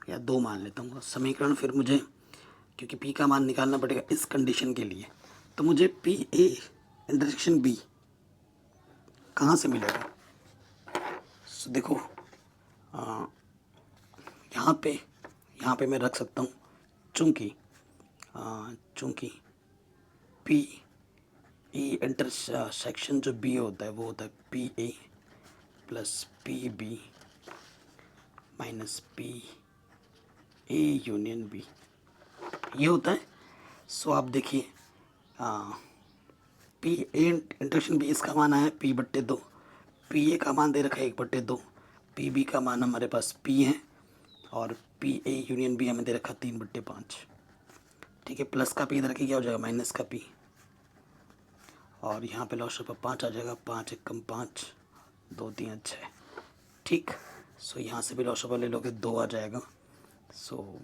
या 2 मान लेता हूँ समीकरण। फिर मुझे, क्योंकि पी का मान निकालना पड़ेगा इस कंडीशन के लिए, तो मुझे पी ए इंटरसेक्शन बी कहाँ से मिलेगा? सो देखो, यहाँ पे मैं रख सकता हूँ, चूँकि पी ई इंटरसेक्शन जो बी होता है वो होता है P A plus P B minus P A union B, ये होता है। सो आप देखिए, पी ए इंटरसेक्शन बी, इसका मान आया p/2, पी ए का मान दे रखा है 1/2, पी बी का मान हमारे पास पी है, और पी ए यूनियन बी हमें दे रखा 3/5। ठीक है, प्लस का पी इधर के क्या हो जाएगा? माइनस का पी, और यहाँ पे लॉस ऑफ 5 आ जाएगा, 5 1 5, 2 3 6। ठीक, सो यहाँ से भी लॉस ऑफ ले लोगे 2 आ जाएगा। सो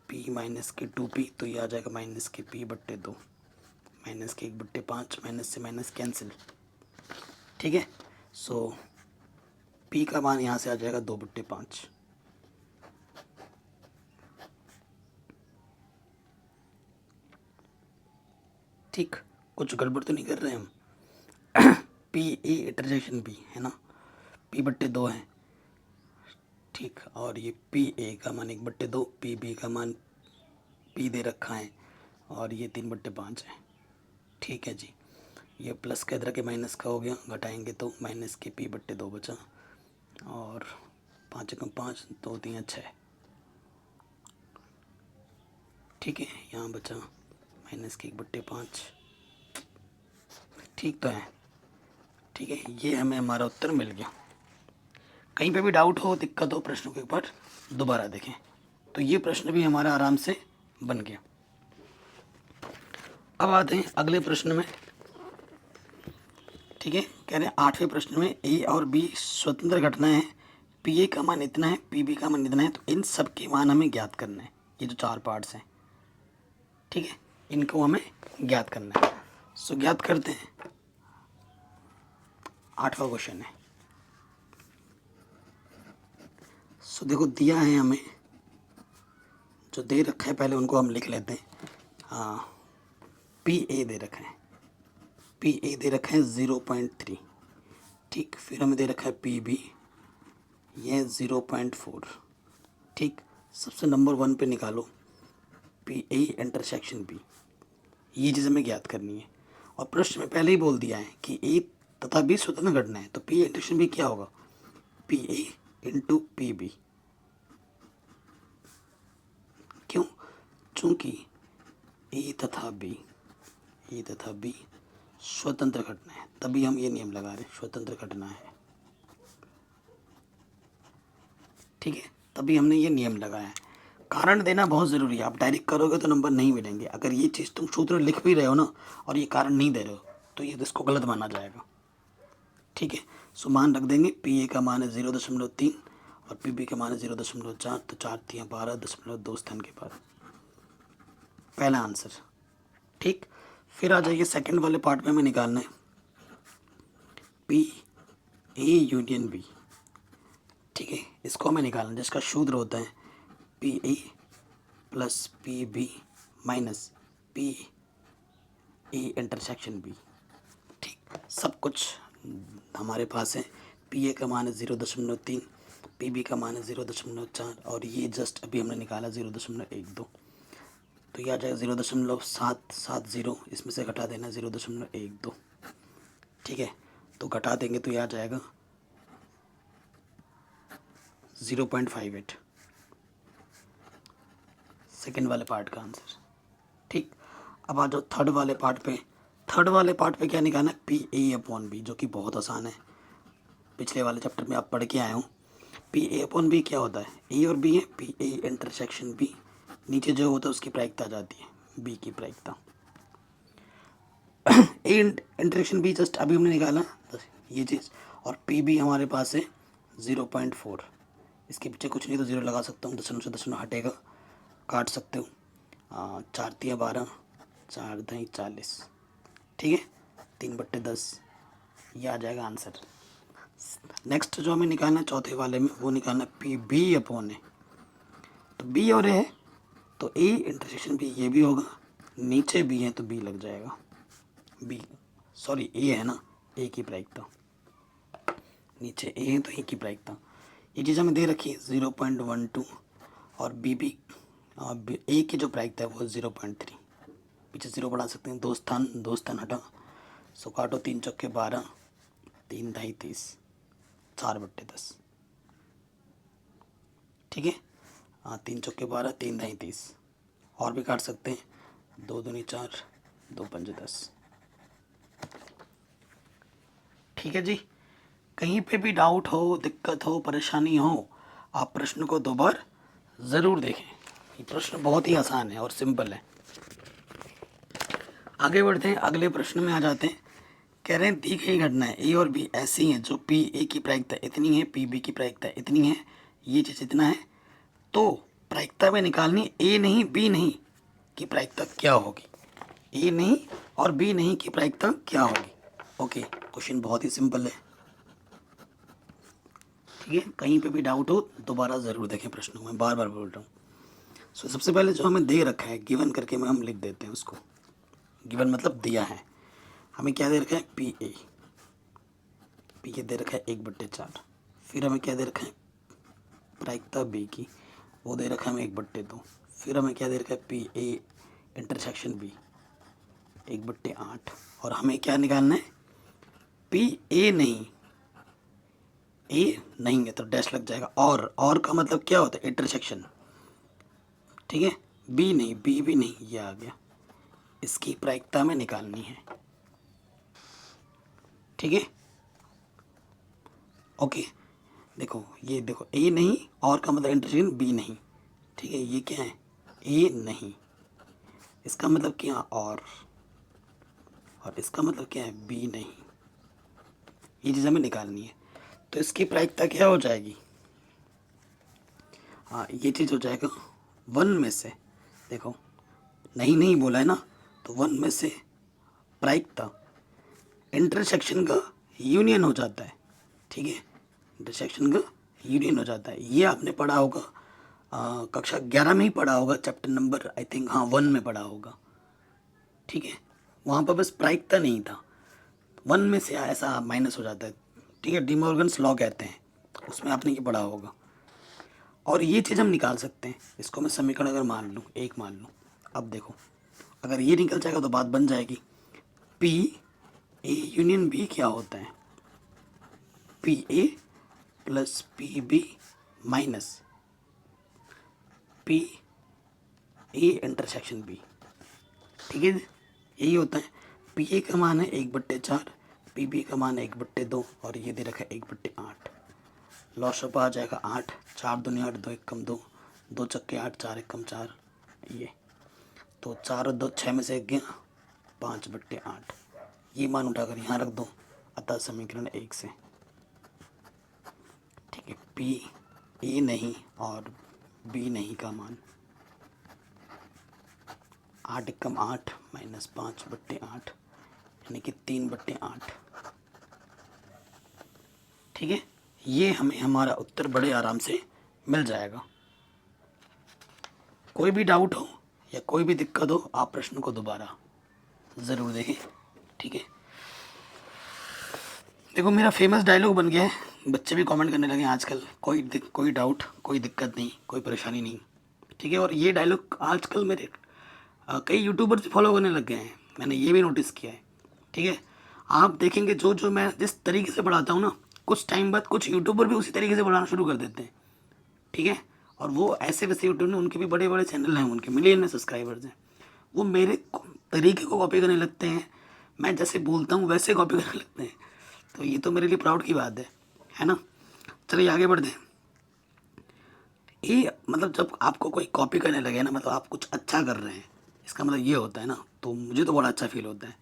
p माइनस के 2p, तो ये आ जाएगा माइनस के p/2, माइनस के 1/5, माइनस से माइनस कैंसिल। ठीक है, सो p का मान यहाँ से आ जाएगा 2/5। ठीक, कुछ गड़बड़ तो नहीं कर रहे हम? पी ए इंटरसेक्शन बी है ना, पी बट्टे 2 है, ठीक, और ये पी ए का मान 1/2, पी बी का मान पी दे रखा है, और ये 3/5 है, ठीक है जी। ये प्लस का इधर के माइनस का हो गया, घटाएंगे तो माइनस के p/2 बचा, और 5 एकम 5, 2 3 6, ठीक है। यहाँ बचा माइनस के 1/5, ठीक तो है, ठीक है। ये हमें हमारा उत्तर मिल गया। कहीं पे भी डाउट हो, दिक्कत हो, प्रश्न के ऊपर दोबारा देखें। तो ये प्रश्न भी हमारा आराम से बन गया। अब आते हैं अगले प्रश्न में, ठीक है। कह रहे हैं 8वें प्रश्न में ए और बी स्वतंत्र घटना है, पी ए का मान इतना है, पी बी का मान इतना है, तो इन सब के मान हमें ज्ञात करना है। ये जो 4 पार्ट्स हैं, ठीक है, इनको हमें ज्ञात करना है। सो ज्ञात करते हैं। 8वां क्वेश्चन है। सो देखो दिया है हमें, जो दे रखा है पहले उनको हम लिख लेते हैं। हाँ, पी ए दे रखा है, पी ए दे रखा है 0.3, ठीक। फिर हमें दे रखा है पी बी, यह 0.4, ठीक। सबसे नंबर 1 पे निकालो पी ए इंटरसेक्शन बी, ये चीज़ हमें ज्ञात करनी है। और प्रश्न में पहले ही बोल दिया है कि ए तथा बी स्वतंत्र घटना है, तो पी इंटरसेक्शन बी क्या होगा, P A into P B. क्यों? चूँकि ए तथा बी स्वतंत्र घटना है, तभी हम ये नियम लगा रहे हैं, स्वतंत्र घटना है, ठीक है। तभी हमने ये नियम लगाया है। कारण देना बहुत ज़रूरी है। आप डायरेक्ट करोगे तो नंबर नहीं मिलेंगे। अगर ये चीज़ तुम सूत्र लिख भी रहे हो ना और ये कारण नहीं दे रहे हो, तो ये इसको गलत माना जाएगा, ठीक है। सो मान रख देंगे, पी ए का मान है 0.3 और पी बी का मान है 0.4, तो 4 3 12.2 स्थान के बाद पहला आंसर, ठीक। फिर आ जाइए सेकंड वाले पार्ट में हमें निकालना है पी ए यूनियन बी, ठीक है। इसको हमें निकालना है, जिसका सूत्र होता है P A plus P B minus P A intersection B, ठीक। सब कुछ हमारे पास है। पी ए का मान है 0.3, पी बी का मान है 0.4, और ये जस्ट अभी हमने निकाला 0.12, तो यह आ जाएगा 0.770, इसमें से घटा देना 0.12, ठीक है। तो घटा देंगे तो यह आ जाएगा 0.58, सेकेंड वाले पार्ट का आंसर, ठीक। अब आ जाओ थर्ड वाले पार्ट पे। थर्ड वाले पार्ट पे क्या निकालना है, पी ए अपॉन बी, जो कि बहुत आसान है, पिछले वाले चैप्टर में आप पढ़ के आए हो। पी ए अपॉन बी क्या होता है, ए और बी है, पी ए इंटरसेक्शन बी, नीचे जो होता है उसकी प्रायिकता आ जाती है, बी की प्रायिकता। ए इंटरसेक्शन बी जस्ट अभी हमने निकाला ये चीज़, और पी बी हमारे पास है 0.4, इसके पीछे कुछ नहीं तो 0 लगा सकता हूँ, दशमलव से दशमलव हटेगा, काट सकते हो। 4 3 12, 4 2 40, ठीक है, 3/10, ये आ जाएगा आंसर। नेक्स्ट जो हमें निकालना है चौथे वाले में, वो निकालना है पी बी अपॉन ए। तो बी और ए है तो ए इंटरसेक्शन बी, ये भी होगा, नीचे बी है तो बी लग जाएगा, बी सॉरी ए है ना, ए की प्रायिकता, नीचे ए है तो ए की प्रायिकता। ये चीज़ हमें दे रखी है 0.12, और बी बी ए की जो प्रायिकता है वो 0.3, पीछे 0 बढ़ा सकते हैं, 2 स्थान हटा। सो काटो, 3 चौके 12, 3 ढाई 30, 4/10, ठीक है। 3 चौके 12, 3 ढाई 30, और भी काट सकते हैं, 2 दूनी 4, 2 पंजे 10, ठीक है जी। कहीं पे भी डाउट हो, दिक्कत हो, परेशानी हो, आप प्रश्न को 2 बार ज़रूर देखें। ये प्रश्न बहुत ही आसान है और सिंपल है। आगे बढ़ते हैं, अगले प्रश्न में आ जाते हैं। कह रहे हैं दी गई घटनाएं ए और बी ऐसी हैं जो पी ए की प्रायिकता इतनी है, पी बी की प्रायिकता इतनी है, ये चीज़ इतना है, तो प्रायिकता में निकालनी ए नहीं बी नहीं की प्रायिकता क्या होगी, ए नहीं और बी नहीं की प्रायिकता क्या होगी। ओके, क्वेश्चन बहुत ही सिंपल है, ठीक है। कहीं पे भी डाउट हो दोबारा ज़रूर देखें प्रश्न को, मैं बार बार बोल रहा हूँ। सो सबसे पहले जो हमें दे रखा है गिवन करके में हम लिख देते हैं उसको। गिवन मतलब दिया है, हमें क्या दे रखा है, पी ए, पी ये दे रखा है 1/4, फिर हमें क्या दे रखा है प्रायिकता बी की, वो दे रखा है हमें 1/2, फिर हमें क्या दे रखा है पी ए इंटरसेक्शन बी 1/8, और हमें क्या निकालना है पी ए नहीं, ए नहीं है तो डैश लग जाएगा, और का मतलब क्या होता है इंटरसेक्शन, ठीक है, बी नहीं, बी भी नहीं, ये आ गया, इसकी प्रायिकता में निकालनी है, ठीक है, ओके। देखो ये देखो ए नहीं, और का मतलब इंटरसेक्शन बी नहीं, ठीक है, ये क्या है ए नहीं, इसका मतलब क्या और इसका मतलब क्या है बी नहीं, ये चीज़ हमें निकालनी है। तो इसकी प्रायिकता क्या हो जाएगी, हाँ ये चीज़ हो जाएगा 1 में से, देखो नहीं नहीं बोला है ना, तो 1 में से प्रायिकता इंटरसेक्शन का यूनियन हो जाता है, ठीक है, इंटरसेक्शन का यूनियन हो जाता है। ये आपने पढ़ा होगा कक्षा 11 में ही पढ़ा होगा, चैप्टर नंबर आई थिंक हाँ 1 में पढ़ा होगा, ठीक है, वहाँ पर बस प्रायिकता नहीं था, 1 में से ऐसा माइनस हो जाता है, ठीक है, डिमॉर्गन्स लॉ कहते हैं, उसमें आपने ये पढ़ा होगा। और ये चीज़ हम निकाल सकते हैं, इसको मैं समीकरण अगर मान लूँ, एक मान लूँ, अब देखो अगर ये निकल जाएगा तो बात बन जाएगी, पी ए यूनियन बी क्या होता है, P A plus P B minus P A intersection B, ठीक है, यही होता है। पी ए का मान है 1/4, पी बी का मान है 1/2, और ये दे रखा है 1/8, लॉस ऑफ आ जाएगा 8, 4 दूनी 8, 2 1 2, 2 चक्के 8, 4 1 4, ये तो 4 और 2 6 में से 1 गया, 5/8, ये मान उठाकर यहाँ रख दो, अतः समीकरण 1 से, ठीक है, पी ए नहीं और बी नहीं का मान 8 1 8 माइनस 5/8 यानी कि 3/8, ठीक है, ये हमें हमारा उत्तर बड़े आराम से मिल जाएगा। कोई भी डाउट हो या कोई भी दिक्कत हो आप प्रश्न को दोबारा ज़रूर देखें, ठीक है। देखो मेरा फेमस डायलॉग बन गया है, बच्चे भी कमेंट करने लगे आजकल, कोई डाउट कोई दिक्कत नहीं, कोई परेशानी नहीं, ठीक है, और ये डायलॉग आजकल मेरे कई यूट्यूबर्स फॉलो करने लग गए हैं, मैंने ये भी नोटिस किया है, ठीक है। आप देखेंगे जो जो मैं जिस तरीके से पढ़ाता हूँ ना, कुछ टाइम बाद कुछ यूट्यूबर भी उसी तरीके से पढ़ाना शुरू कर देते हैं, ठीक है, और वो ऐसे वैसे यूट्यूब में उनके भी बड़े बड़े चैनल हैं, उनके मिलियन में सब्सक्राइबर्स हैं, वो मेरे तरीके को कॉपी करने लगते हैं, मैं जैसे बोलता हूँ वैसे कॉपी करने लगते हैं, तो ये तो मेरे लिए प्राउड की बात है ना। चलिए आगे बढ़ते हैं। ये मतलब जब आपको कोई कॉपी करने लगे ना, मतलब आप कुछ अच्छा कर रहे हैं, इसका मतलब ये होता है ना, तो मुझे तो बड़ा अच्छा फील होता है,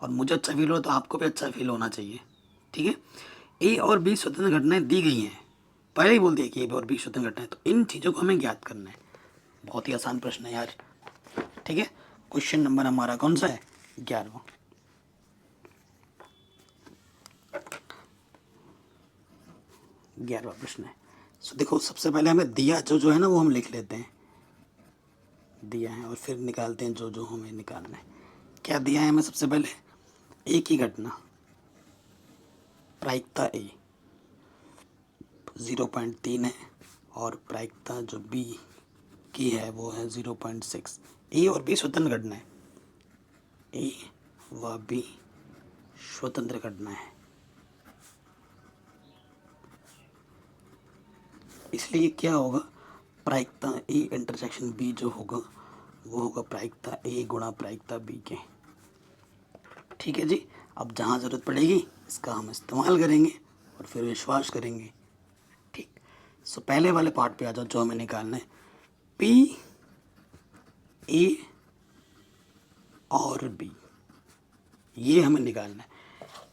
और मुझे अच्छा फील हो तो आपको भी अच्छा फील होना चाहिए, ठीक है। ए और बी स्वतंत्र घटनाएं दी गई हैं, पहले ही बोल दिया कि ए और बी स्वतंत्र घटनाएं, तो इन चीज़ों को हमें ज्ञात करना है, बहुत ही आसान प्रश्न है यार, ठीक है। क्वेश्चन नंबर हमारा कौन सा है 11वां, प्रश्न है। सो देखो सबसे पहले हमें दिया जो है ना वो हम लिख लेते हैं, दिया है, और फिर निकालते हैं जो हमें निकालना है। क्या दिया है हमें, सबसे पहले एक ही घटना प्रायिकता ए 0.3 है, और प्रायिकता जो बी की है वो है 0.6। ए और बी स्वतंत्र घटना है, ए व बी स्वतंत्र घटना है, इसलिए क्या होगा प्रायिकता ए इंटरसेक्शन बी जो होगा वो होगा प्रायिकता ए गुणा प्रायिकता बी के, ठीक है जी। अब जहाँ ज़रूरत पड़ेगी इसका हम इस्तेमाल करेंगे और फिर विश्वास करेंगे, ठीक। सो पहले वाले पार्ट पे आ जाओ, जो हमें निकालना है पी ए और बी, ये हमें निकालना है।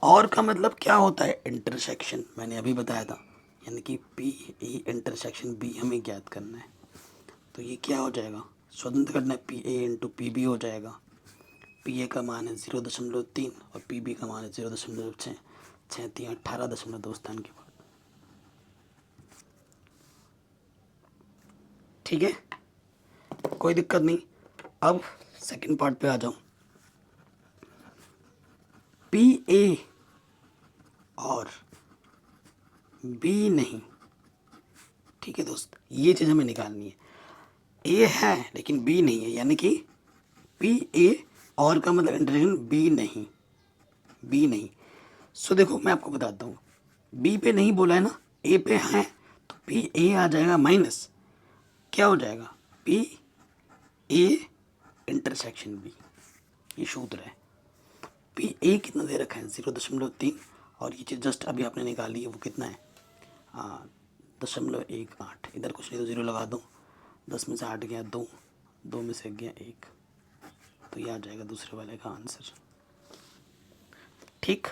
और का मतलब क्या होता है इंटरसेक्शन, मैंने अभी बताया था, यानी कि पी ए इंटरसेक्शन बी हमें ज्ञात करना है। तो ये क्या हो जाएगा, स्वतंत्र करना है P A into P B हो जाएगा, पी ए का मान है 0.3 और पी बी का मान है 0.6, 18.2 स्थान के बाद, ठीक है, कोई दिक्कत नहीं। अब सेकंड पार्ट पे आ जाओ, पी ए और बी नहीं। ठीक है दोस्त, ये चीज़ हमें निकालनी है। ए है लेकिन बी नहीं है, यानी कि पी ए और का मतलब इंटरसेक्शन बी नहीं, बी नहीं। सो देखो मैं आपको बताता हूँ, बी पे नहीं बोला है ना, ए पे है, तो पी ए आ जाएगा माइनस क्या हो जाएगा, पी ए इंटरसेक्शन बी। ये सूत्र है। पी ए कितना दे रखा है 0.3, और ये चीज़ जस्ट अभी आपने निकाली है वो कितना है 0.18। इधर कुछ नहीं तो 0 लगा दो, 10 में से 8 गया 2, 2 में से गया 1, तो ये आ जाएगा दूसरे वाले का आंसर। ठीक,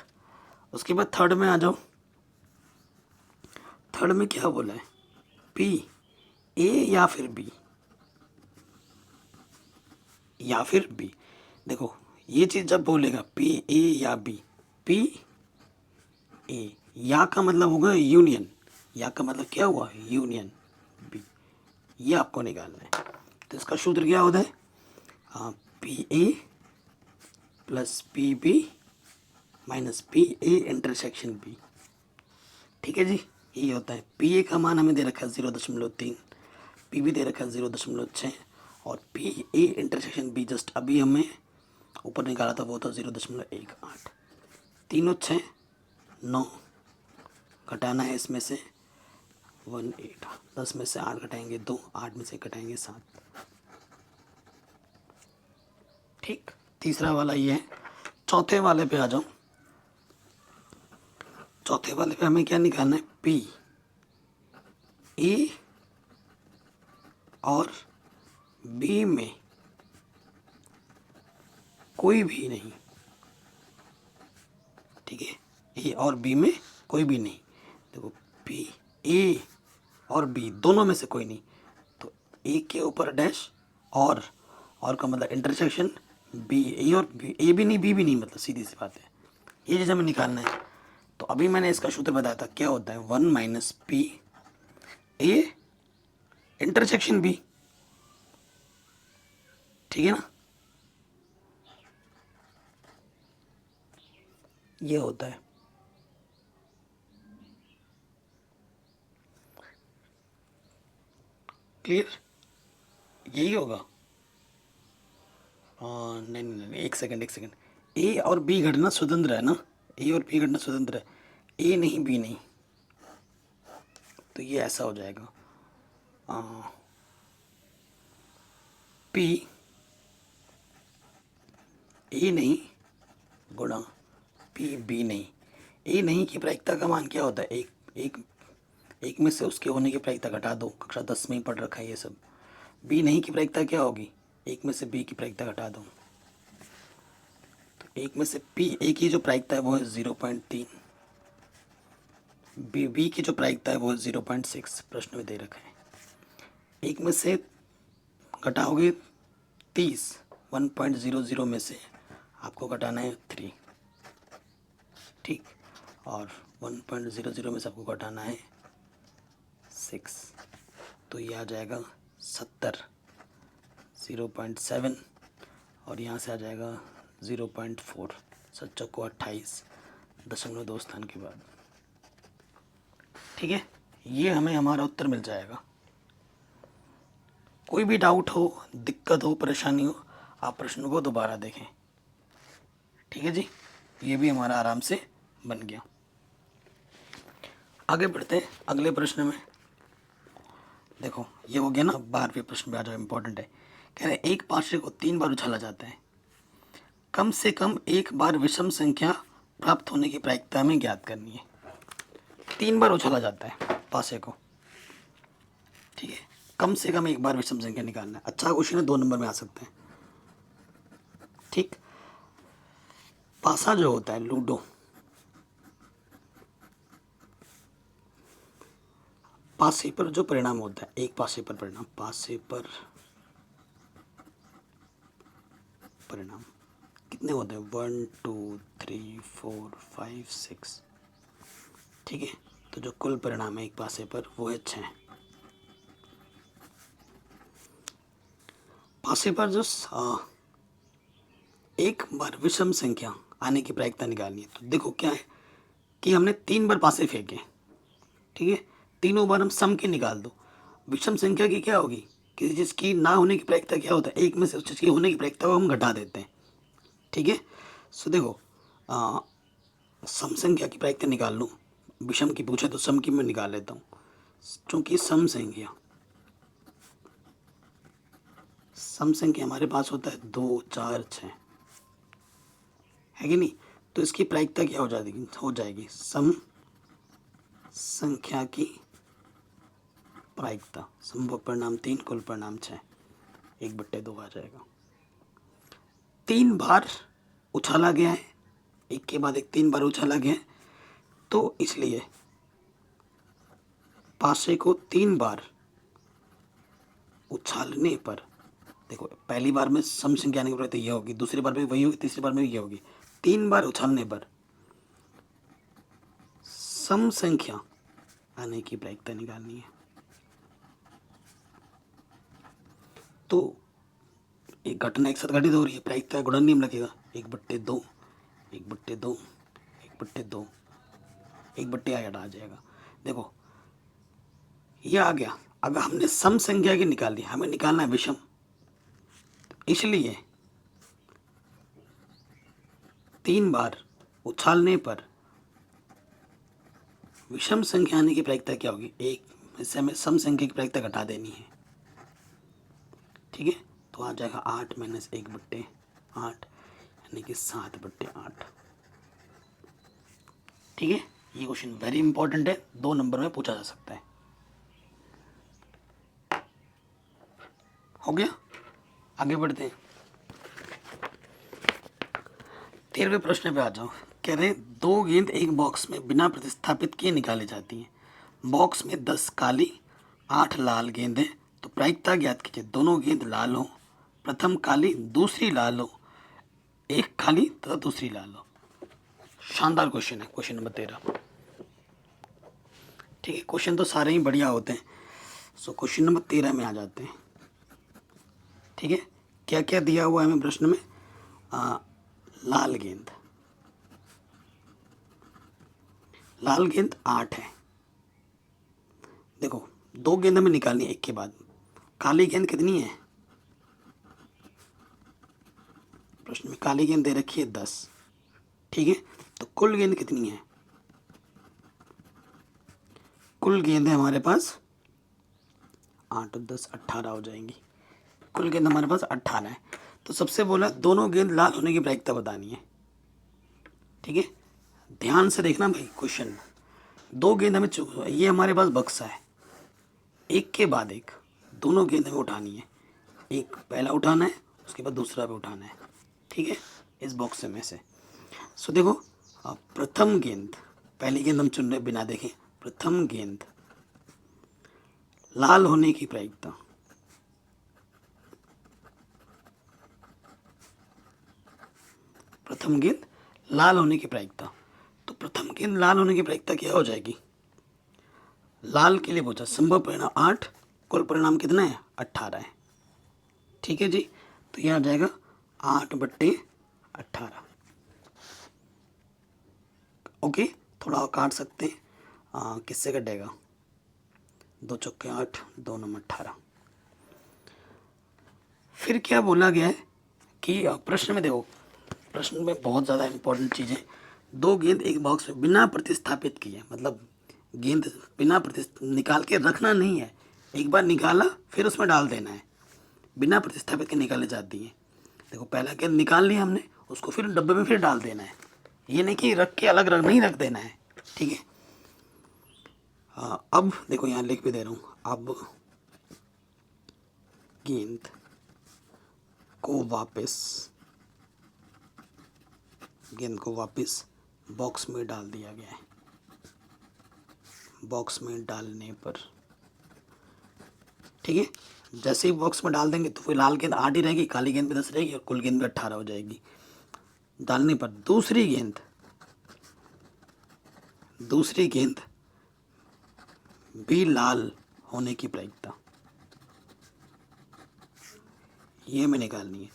उसके बाद थर्ड में आ जाओ। थर्ड में क्या बोला है, पी ए या फिर बी, या फिर बी। देखो ये चीज़ जब बोलेगा पी ए या बी, पी ए, या का मतलब होगा यूनियन, या का मतलब क्या हुआ यूनियन बी, ये आपको निकालना है। तो इसका सूत्र क्या होता है, P A plus P B minus P A intersection B. ठीक है जी, ये होता है। पी ए का मान हमें दे रखा है 0.3, पी बी दे रखा है 0.6, और P A intersection be just अभी हमें ऊपर निकाला था वो था 0.18। तीनों 6, 9 घटाना है इसमें से 18, 10 में से 8 घटाएंगे 2, 8 में से घटाएंगे 7। ठीक, तीसरा वाला ये है। चौथे वाले पे आ जाओ। चौथे वाले पे हमें क्या निकालना है, पी ए और बी में कोई भी नहीं। ठीक है, ए और बी में कोई भी नहीं। देखो पी ए और बी दोनों में से कोई नहीं, तो ए के ऊपर डैश और का मतलब इंटरसेक्शन बी, ए और बी, ए भी नहीं बी भी नहीं, मतलब सीधी सी बात है। ये चीज़ हमें निकालना है। तो अभी मैंने इसका सूत्र बताया था, क्या होता है 1 minus P A intersection B. ठीक है ना, ये होता है। क्लियर, यही होगा। नहीं नहीं नहीं, एक सेकंड एक सेकंड। ए और बी घटना स्वतंत्र है ना, ए और बी घटना स्वतंत्र है, ए नहीं बी नहीं, तो ये ऐसा हो जाएगा पी ए नहीं गुणा पी बी नहीं। ए नहीं की प्रायिकता का मान क्या होता है, एक में से उसके होने की प्रायिकता घटा दो, कक्षा 10 में ही पढ़ रखा है ये सब। बी नहीं की प्रायिकता क्या होगी, एक में से बी की प्रायिकता घटा दो, तो एक में से पी ए की जो प्रायिकता है वो है 0.3, बी की जो प्रायिकता है वो है 0.6, प्रश्न में दे रखा है। एक में से घटाओगे 30, 1.00 में से आपको घटाना है 3। ठीक, और 1.00 में से आपको घटाना है 6, तो ये आ जाएगा 70, 0.7, और यहाँ से आ जाएगा 0.4, 7 को 28, 0.2 स्थान के बाद। ठीक है, ये हमें हमारा उत्तर मिल जाएगा। कोई भी डाउट हो, दिक्कत हो, परेशानी हो, आप प्रश्न को दोबारा देखें। ठीक है जी, ये भी हमारा आराम से बन गया। आगे बढ़ते हैं अगले प्रश्न में। देखो ये हो गया ना, 12वें प्रश्न पे आ जाओ, इम्पोर्टेंट है। कह रहे एक पाशे को 3 बार उछाला जाता है, कम से कम एक बार विषम संख्या प्राप्त होने की प्रायिकता हमें ज्ञात करनी है। 3 बार उछाला जाता है पासे को, ठीक है, कम से कम एक बार विषम संख्या निकालना है। अच्छा क्वेश्चन है, 2 नंबर में आ सकते हैं। ठीक, पासा जो होता है लूडो, पासे पर जो परिणाम होता है, एक पासे पर परिणाम, पासे पर परिणाम कितने होते हैं, 1 2 3 4 5 6। ठीक है, तो जो कुल परिणाम है एक पासे पर वो है 6। पासे पर जो एक बार विषम संख्या आने की प्रायिकता निकालनी है। तो देखो क्या है कि हमने 3 बार पासे फेंके, ठीक है, तीनों बार हम सम के निकाल दो। विषम संख्या की क्या होगी, किसी चीज़ की ना होने की प्रायिकता क्या होता है, एक में से उस चीज़ की होने की प्रायिकता को हम घटा देते हैं। ठीक है, सो देखो सम संख्या की प्रायिकता निकाल लूँ, विषम की पूछे तो सम की मैं निकाल लेता हूँ। क्योंकि सम संख्या हमारे पास होता है 2 4 6, है कि नहीं। तो इसकी प्रायिकता क्या हो जाएगी सम संख्या की प्रायिकता, संभव परिणाम 3 कुल परिणाम 6, 1/2 आ जाएगा। 3 बार उछाला गया है, एक के बाद एक 3 बार उछाला गया है, तो इसलिए पासे को 3 बार उछालने पर, देखो पहली बार में सम संख्या आने की प्रवृत्ति यह होगी, दूसरी बार में वही होगी, तीसरी बार में भी यह होगी। 3 बार उछालने पर सम संख्या आने की प्रायिकता निकालनी है। तो एक घटना एक साथ घटित हो रही है, प्रायिकता गुणन नियम लगेगा, 1/2 1/2 1/2 1/8 आ जाएगा। देखो ये आ गया। अगर हमने सम संख्या की निकाल ली, हमें निकालना है विषम, इसलिए 3 बार उछालने पर विषम संख्या आने की प्रायिकता क्या होगी, एक इससे हमें सम संख्या की प्रायिकता घटा देनी है। ठीक है, तो आ जाएगा 8 - 1/8 यानी कि 7/8। ठीक है, ये क्वेश्चन वेरी इंपॉर्टेंट है, 2 नंबर में पूछा जा सकता है। हो गया, आगे बढ़ते हैं। 13वें प्रश्न पे आ जाओ। कह रहे 2 गेंद एक बॉक्स में बिना प्रतिस्थापित किए निकाली जाती हैं। बॉक्स में 10 काली 8 लाल गेंद है, तो प्रायिकता ज्ञात कीजिए। दोनों गेंद लाल हो, प्रथम काली दूसरी लाल हो, एक काली तथा दूसरी लाल हो। शानदार क्वेश्चन है, क्वेश्चन नंबर 13। ठीक है, क्वेश्चन तो सारे ही बढ़िया होते हैं। सो क्वेश्चन नंबर 13 में आ जाते हैं। ठीक है, क्या क्या दिया हुआ है हमें प्रश्न में, लाल गेंद 8 है। देखो 2 गेंद हमें निकालनी है एक के बाद। काली गेंद कितनी है, प्रश्न में काली गेंद दे रखी है 10। ठीक है, तो कुल गेंद कितनी है, कुल गेंद है हमारे पास 8 10 18 हो जाएंगी। कुल गेंद हमारे पास 18 है। तो सबसे बोला दोनों गेंद लाल होने की प्रायिकता बतानी है। ठीक है, ध्यान से देखना भाई क्वेश्चन। 2 गेंद हमें ये हमारे पास बक्सा है, एक के बाद एक दोनों गेंद हमें उठानी है। एक पहला उठाना है, उसके बाद दूसरा भी उठाना है। ठीक है, इस बॉक्स में से। सो देखो प्रथम गेंद, पहली गेंद हम चुन रहे बिना देखे। प्रथम गेंद लाल होने की प्रायिकता, प्रथम गेंद लाल होने की प्रायिकता। तो प्रथम गेंद लाल होने की प्रायिकता क्या हो जाएगी, लाल के लिए पूछा, संभव परिणाम 8, कुल परिणाम कितना है 18 है। ठीक है जी, तो यह आ जाएगा 8/18। ओके, थोड़ा और काट सकते हैं, किससे कटेगा, 2 चौके 8 2 9 18। फिर क्या बोला गया है कि प्रश्न में देखो, प्रश्न में बहुत ज़्यादा इंपॉर्टेंट चीज़ है। 2 गेंद एक बॉक्स में बिना प्रतिस्थापित किए, मतलब गेंद बिना निकाल के रखना नहीं है, एक बार निकाला फिर उसमें डाल देना है, बिना प्रतिस्थापित के निकाले जाती है। देखो पहला गेंद निकाल लिया हमने, उसको फिर डब्बे में फिर डाल देना है, ये नहीं कि रख के अलग नहीं रख देना है। ठीक है, अब देखो यहाँ लिख भी दे रहा हूँ, अब गेंद को वापस बॉक्स में डाल दिया गया है। बॉक्स में डालने पर, ठीक है, जैसे ही बॉक्स में डाल देंगे तो फिर लाल गेंद 8 ही रहेगी, काली गेंद भी 10 रहेगी और कुल गेंद भी 18 हो जाएगी। डालने पर दूसरी गेंद भी लाल होने की प्रायिकता ये हमें निकालनी है।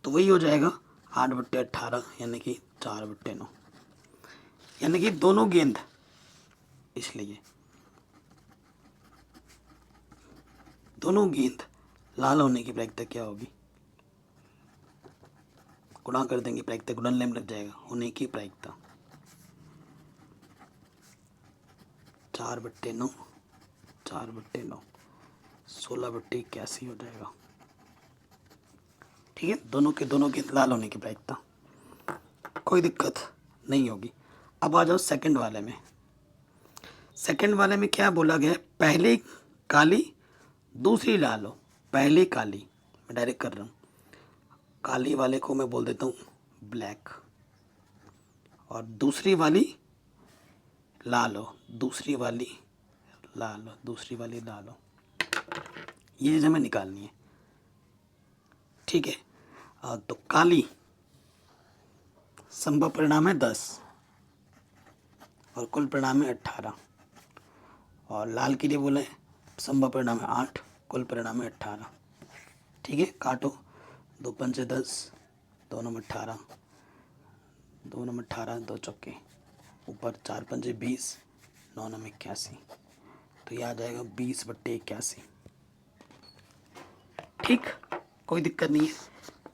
तो वही हो जाएगा 8/18 यानी कि 4/9, यानी कि दोनों गेंद, इसलिए दोनों गेंद लाल होने की प्रायिकता क्या होगी? गुणा कर देंगे, प्रायिकता गुणनफल में लग जाएगा, होने की प्रायिकता 4/9, 4/9, 16/81 हो जाएगा। ठीक है, दोनों के दोनों गेंद लाल होने की प्रायिकता, कोई दिक्कत नहीं होगी। अब आ जाओ सेकंड वाले में। सेकंड वाले में क्या बोला गया है? पहले काली दूसरी लाल हो। पहले काली, मैं डायरेक्ट कर रहा हूँ, काली वाले को मैं बोल देता हूँ ब्लैक, और दूसरी वाली लाल हो, दूसरी वाली लाल हो, दूसरी वाली लाल हो। ये चीज़ हमें निकालनी है। ठीक है, तो काली संभव परिणाम है 10 और कुल परिणाम है 18, और लाल के लिए बोले संभव परिणाम है 8, कुल परिणाम है 18। ठीक है, काटो, 2 पंचे 10, 2 नम 18, 2 नम 18, 2 चौके, ऊपर 4 पंचे 20, 9 नम 81, तो ये आ जाएगा 20/81। ठीक, कोई दिक्कत नहीं है।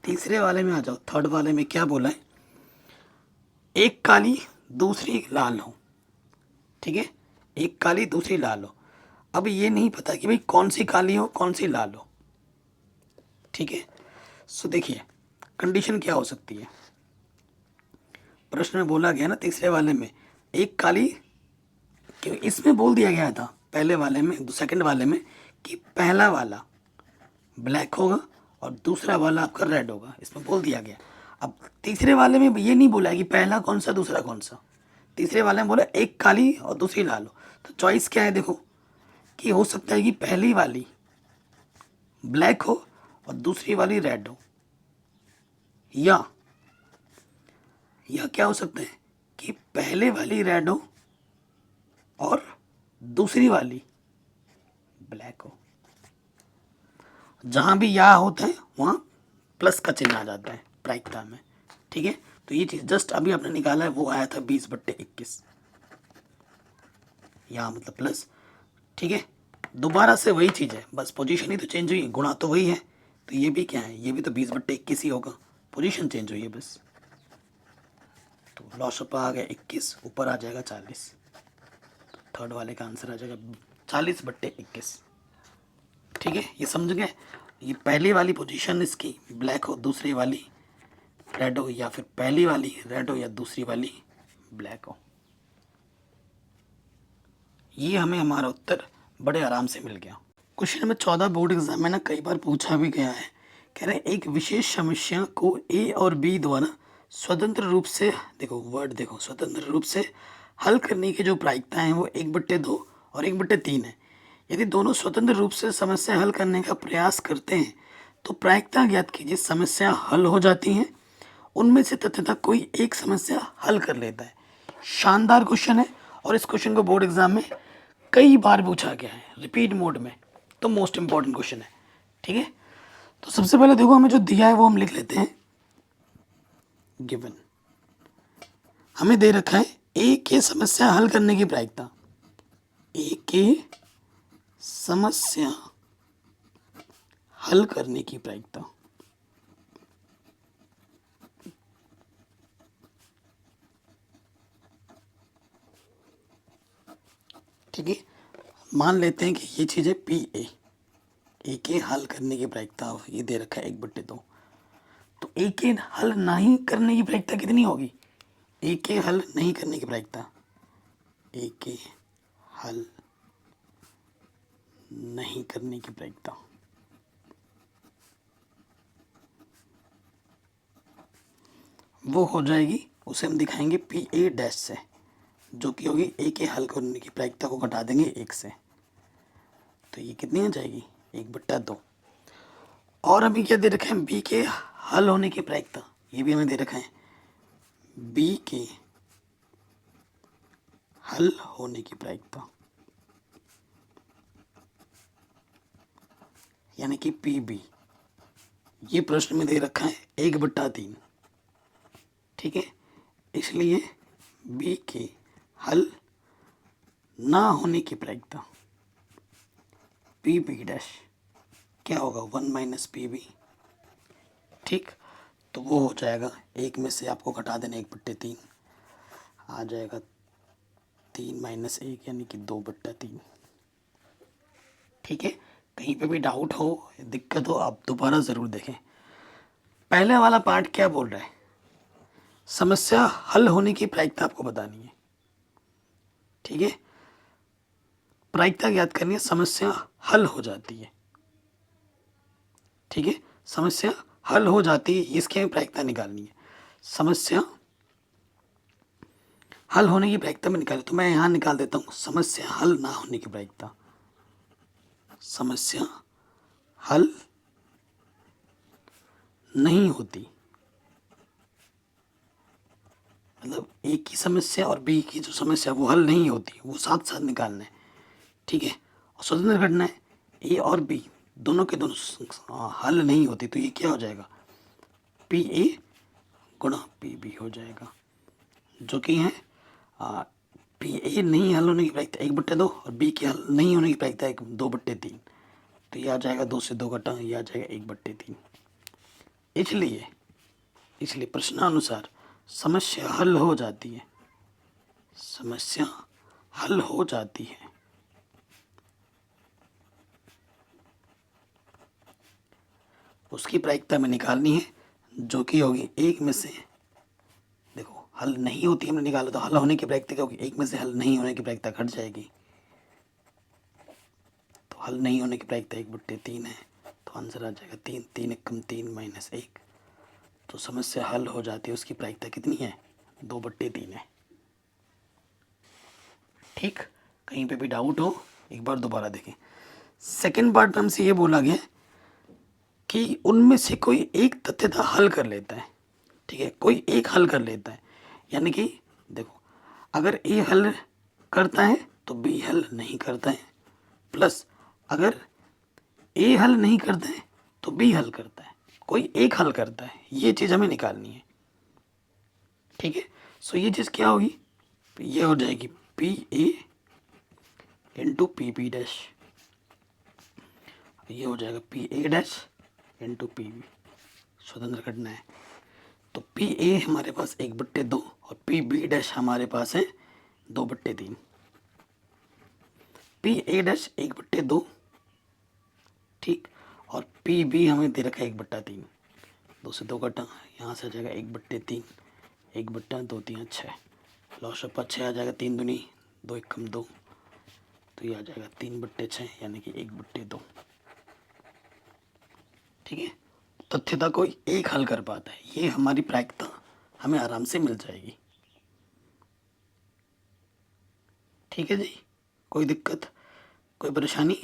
तीसरे वाले में आ जाओ। थर्ड वाले में क्या बोला है? एक काली दूसरी लाल हो। ठीक है, एक काली दूसरी लाल हो। अब ये नहीं पता कि भाई कौन सी काली हो कौन सी लाल हो। ठीक है, सो देखिए कंडीशन क्या हो सकती है। प्रश्न में बोला गया ना तीसरे वाले में एक काली, क्यों इसमें बोल दिया गया था पहले वाले में, सेकंड वाले में कि पहला वाला ब्लैक होगा और दूसरा वाला आपका रेड होगा, इसमें बोल दिया गया। अब तीसरे वाले में ये नहीं बोला कि पहला कौन सा दूसरा कौन सा। तीसरे वाले में बोला एक काली और दूसरी लाल हो। तो चॉइस क्या है देखो, कि हो सकता है कि पहली वाली ब्लैक हो और दूसरी वाली रेड हो, या क्या हो सकता है कि पहले वाली रेड हो और दूसरी वाली ब्लैक हो। जहां भी या होता है वहां प्लस का चिन्ह आ जाता है प्रायिकता में। ठीक है, तो ये चीज जस्ट अभी आपने निकाला है, वो आया था 20/21, यहाँ मतलब प्लस। ठीक है, दोबारा से वही चीज है, बस पोजीशन ही तो चेंज हुई है, गुणा तो वही है। तो ये भी क्या है, ये भी तो 20/21 ही होगा, पोजीशन चेंज हुई है बस। तो लॉस आ गया 21, ऊपर आ जाएगा 40। तो थर्ड वाले का आंसर आ जाएगा 40/21। ठीक है, ये समझ गए। ये पहली वाली पोजीशन इसकी ब्लैक हो, दूसरी वाली रेड हो, या फिर पहली वाली रेड हो या दूसरी वाली ब्लैक हो। ये हमें हमारा उत्तर बड़े आराम से मिल गया। क्वेश्चन नंबर 14 बोर्ड एग्जाम में ना कई बार पूछा भी गया है। कह रहे हैं एक विशेष समस्या को ए और बी द्वारा स्वतंत्र रूप से, देखो वर्ड देखो, स्वतंत्र रूप से हल करने की जो प्रायिकता है वो 1/2 और 1/3 है। यदि दोनों स्वतंत्र रूप से समस्या हल करने का प्रयास करते हैं तो प्रायिकता ज्ञात कीजिए। समस्या हल हो जाती है, उनमें से तथ्यतः कोई एक समस्या हल कर लेता है। शानदार क्वेश्चन है, और इस क्वेश्चन को बोर्ड एग्जाम में कई बार पूछा गया है रिपीट मोड में, तो मोस्ट इंपॉर्टेंट क्वेश्चन है। ठीक है, तो सबसे पहले देखो हमें जो दिया है वो हम लिख लेते हैं। गिवन हमें दे रखा है ए के समस्या हल करने की प्रायिकता, ए के समस्या हल करने की प्रायिकता। ठीक है, मान लेते हैं कि ये चीज़ है पी ए के हल करने की प्रायिकता ये दे रखा है 1/2। तो ए के हल नहीं करने की प्रायिकता कितनी होगी? ए के हल नहीं करने की प्रायिकता, ए के हल नहीं करने की प्रायिकता वो हो जाएगी, उसे हम दिखाएंगे पी ए डैश से, जो कि होगी ए के हल करने की प्रायिकता को घटा देंगे 1 से। तो ये कितनी आ जाएगी? 1/2। और अभी क्या दे रखा है? बी के हल होने की प्रायिकता, ये भी हमें दे रखा है बी के हल होने की प्रायिकता, यानी कि पी बी। ये प्रश्न में दे रखा है 1/3। ठीक है, इसलिए बी के हल ना होने की प्रायिकता पी बी डैश क्या होगा 1 माइनस पी बी। ठीक, तो वो हो जाएगा, एक में से आपको घटा देना 1/3, आ जाएगा 3 माइनस 1 यानी कि 2/3। ठीक है, कहीं पे भी डाउट हो, दिक्कत हो, आप दोबारा ज़रूर देखें। पहले वाला पार्ट क्या बोल रहा है, समस्या हल होने की प्रायिकता आपको बतानी है। ठीक है, प्रायिकता याद करनी है, समस्या हल हो जाती है। ठीक है, समस्या हल हो जाती है, इसकी हमें प्रायिकता निकालनी है। समस्या हल होने की प्रायिकता में निकाले, तो मैं यहाँ निकाल देता हूँ समस्या हल ना होने की प्रायिकता। समस्या हल नहीं होती, मतलब ए की समस्या और बी की जो समस्या वो हल नहीं होती, वो साथ साथ निकालना है। ठीक है, और स्वतंत्र घटना है, ए और बी दोनों के दोनों हल नहीं होती, तो ये क्या हो जाएगा, पी ए गुणा पी बी हो जाएगा, जो कि है पी ए नहीं हल होने की प्रायिकता 1/2 और बी की हल नहीं होने की प्रायिकता 2/3। तो ये आ जाएगा 2 से 2 घटा, ये आ जाएगा 1/3। इसलिए प्रश्नानुसार समस्या हल हो जाती है, समस्या हल हो जाती है। उसकी प्रायिकता में निकालनी है, जो कि होगी एक में से, देखो हल नहीं होती हमने निकाला, तो हल होने की प्रायिकता क्या होगी, एक में से हल नहीं होने की प्रायिकता घट जाएगी, तो हल नहीं होने की प्रायिकता 1/3 है, तो आंसर आ जाएगा 3, 3 एकम 3 माइनस 1। तो समस्या हल हो जाती है, उसकी प्रायिकता कितनी है, 2/3 है। ठीक, कहीं पे भी डाउट हो एक बार दोबारा देखें। सेकंड पार्ट में हमसे ये बोला गया कि उनमें से कोई एक तथ्यता हल कर लेता है। ठीक है, कोई एक हल कर लेता है, यानी कि देखो अगर ए हल करता है तो बी हल नहीं करता है, प्लस अगर ए हल नहीं करता है तो बी हल करता है, कोई एक हल करता है, ये चीज़ हमें निकालनी है। ठीक है, सो ये चीज़ क्या होगी, ये हो जाएगी P A into P B dash, ये हो जाएगा P A dash into P B, स्वतंत्र घटना है। तो पी ए हमारे पास 1/2 और पी बी डैश हमारे पास है 2/3। पी ए डैश 1/2, ठीक, और पी बी हमें दे रखा है 1/3, 2 से 2 घटा, यहाँ से आ जाएगा 1/3, 1/2 3 6, लॉस ऑफ 6 आ जाएगा, 3 दूनी 2 एकम 2, तो ये आ जाएगा 3/6 यानी कि 1/2। ठीक है, तथ्यता कोई एक हल कर पाता है, ये हमारी प्रायिकता हमें आराम से मिल जाएगी। ठीक है जी, कोई दिक्कत कोई परेशानी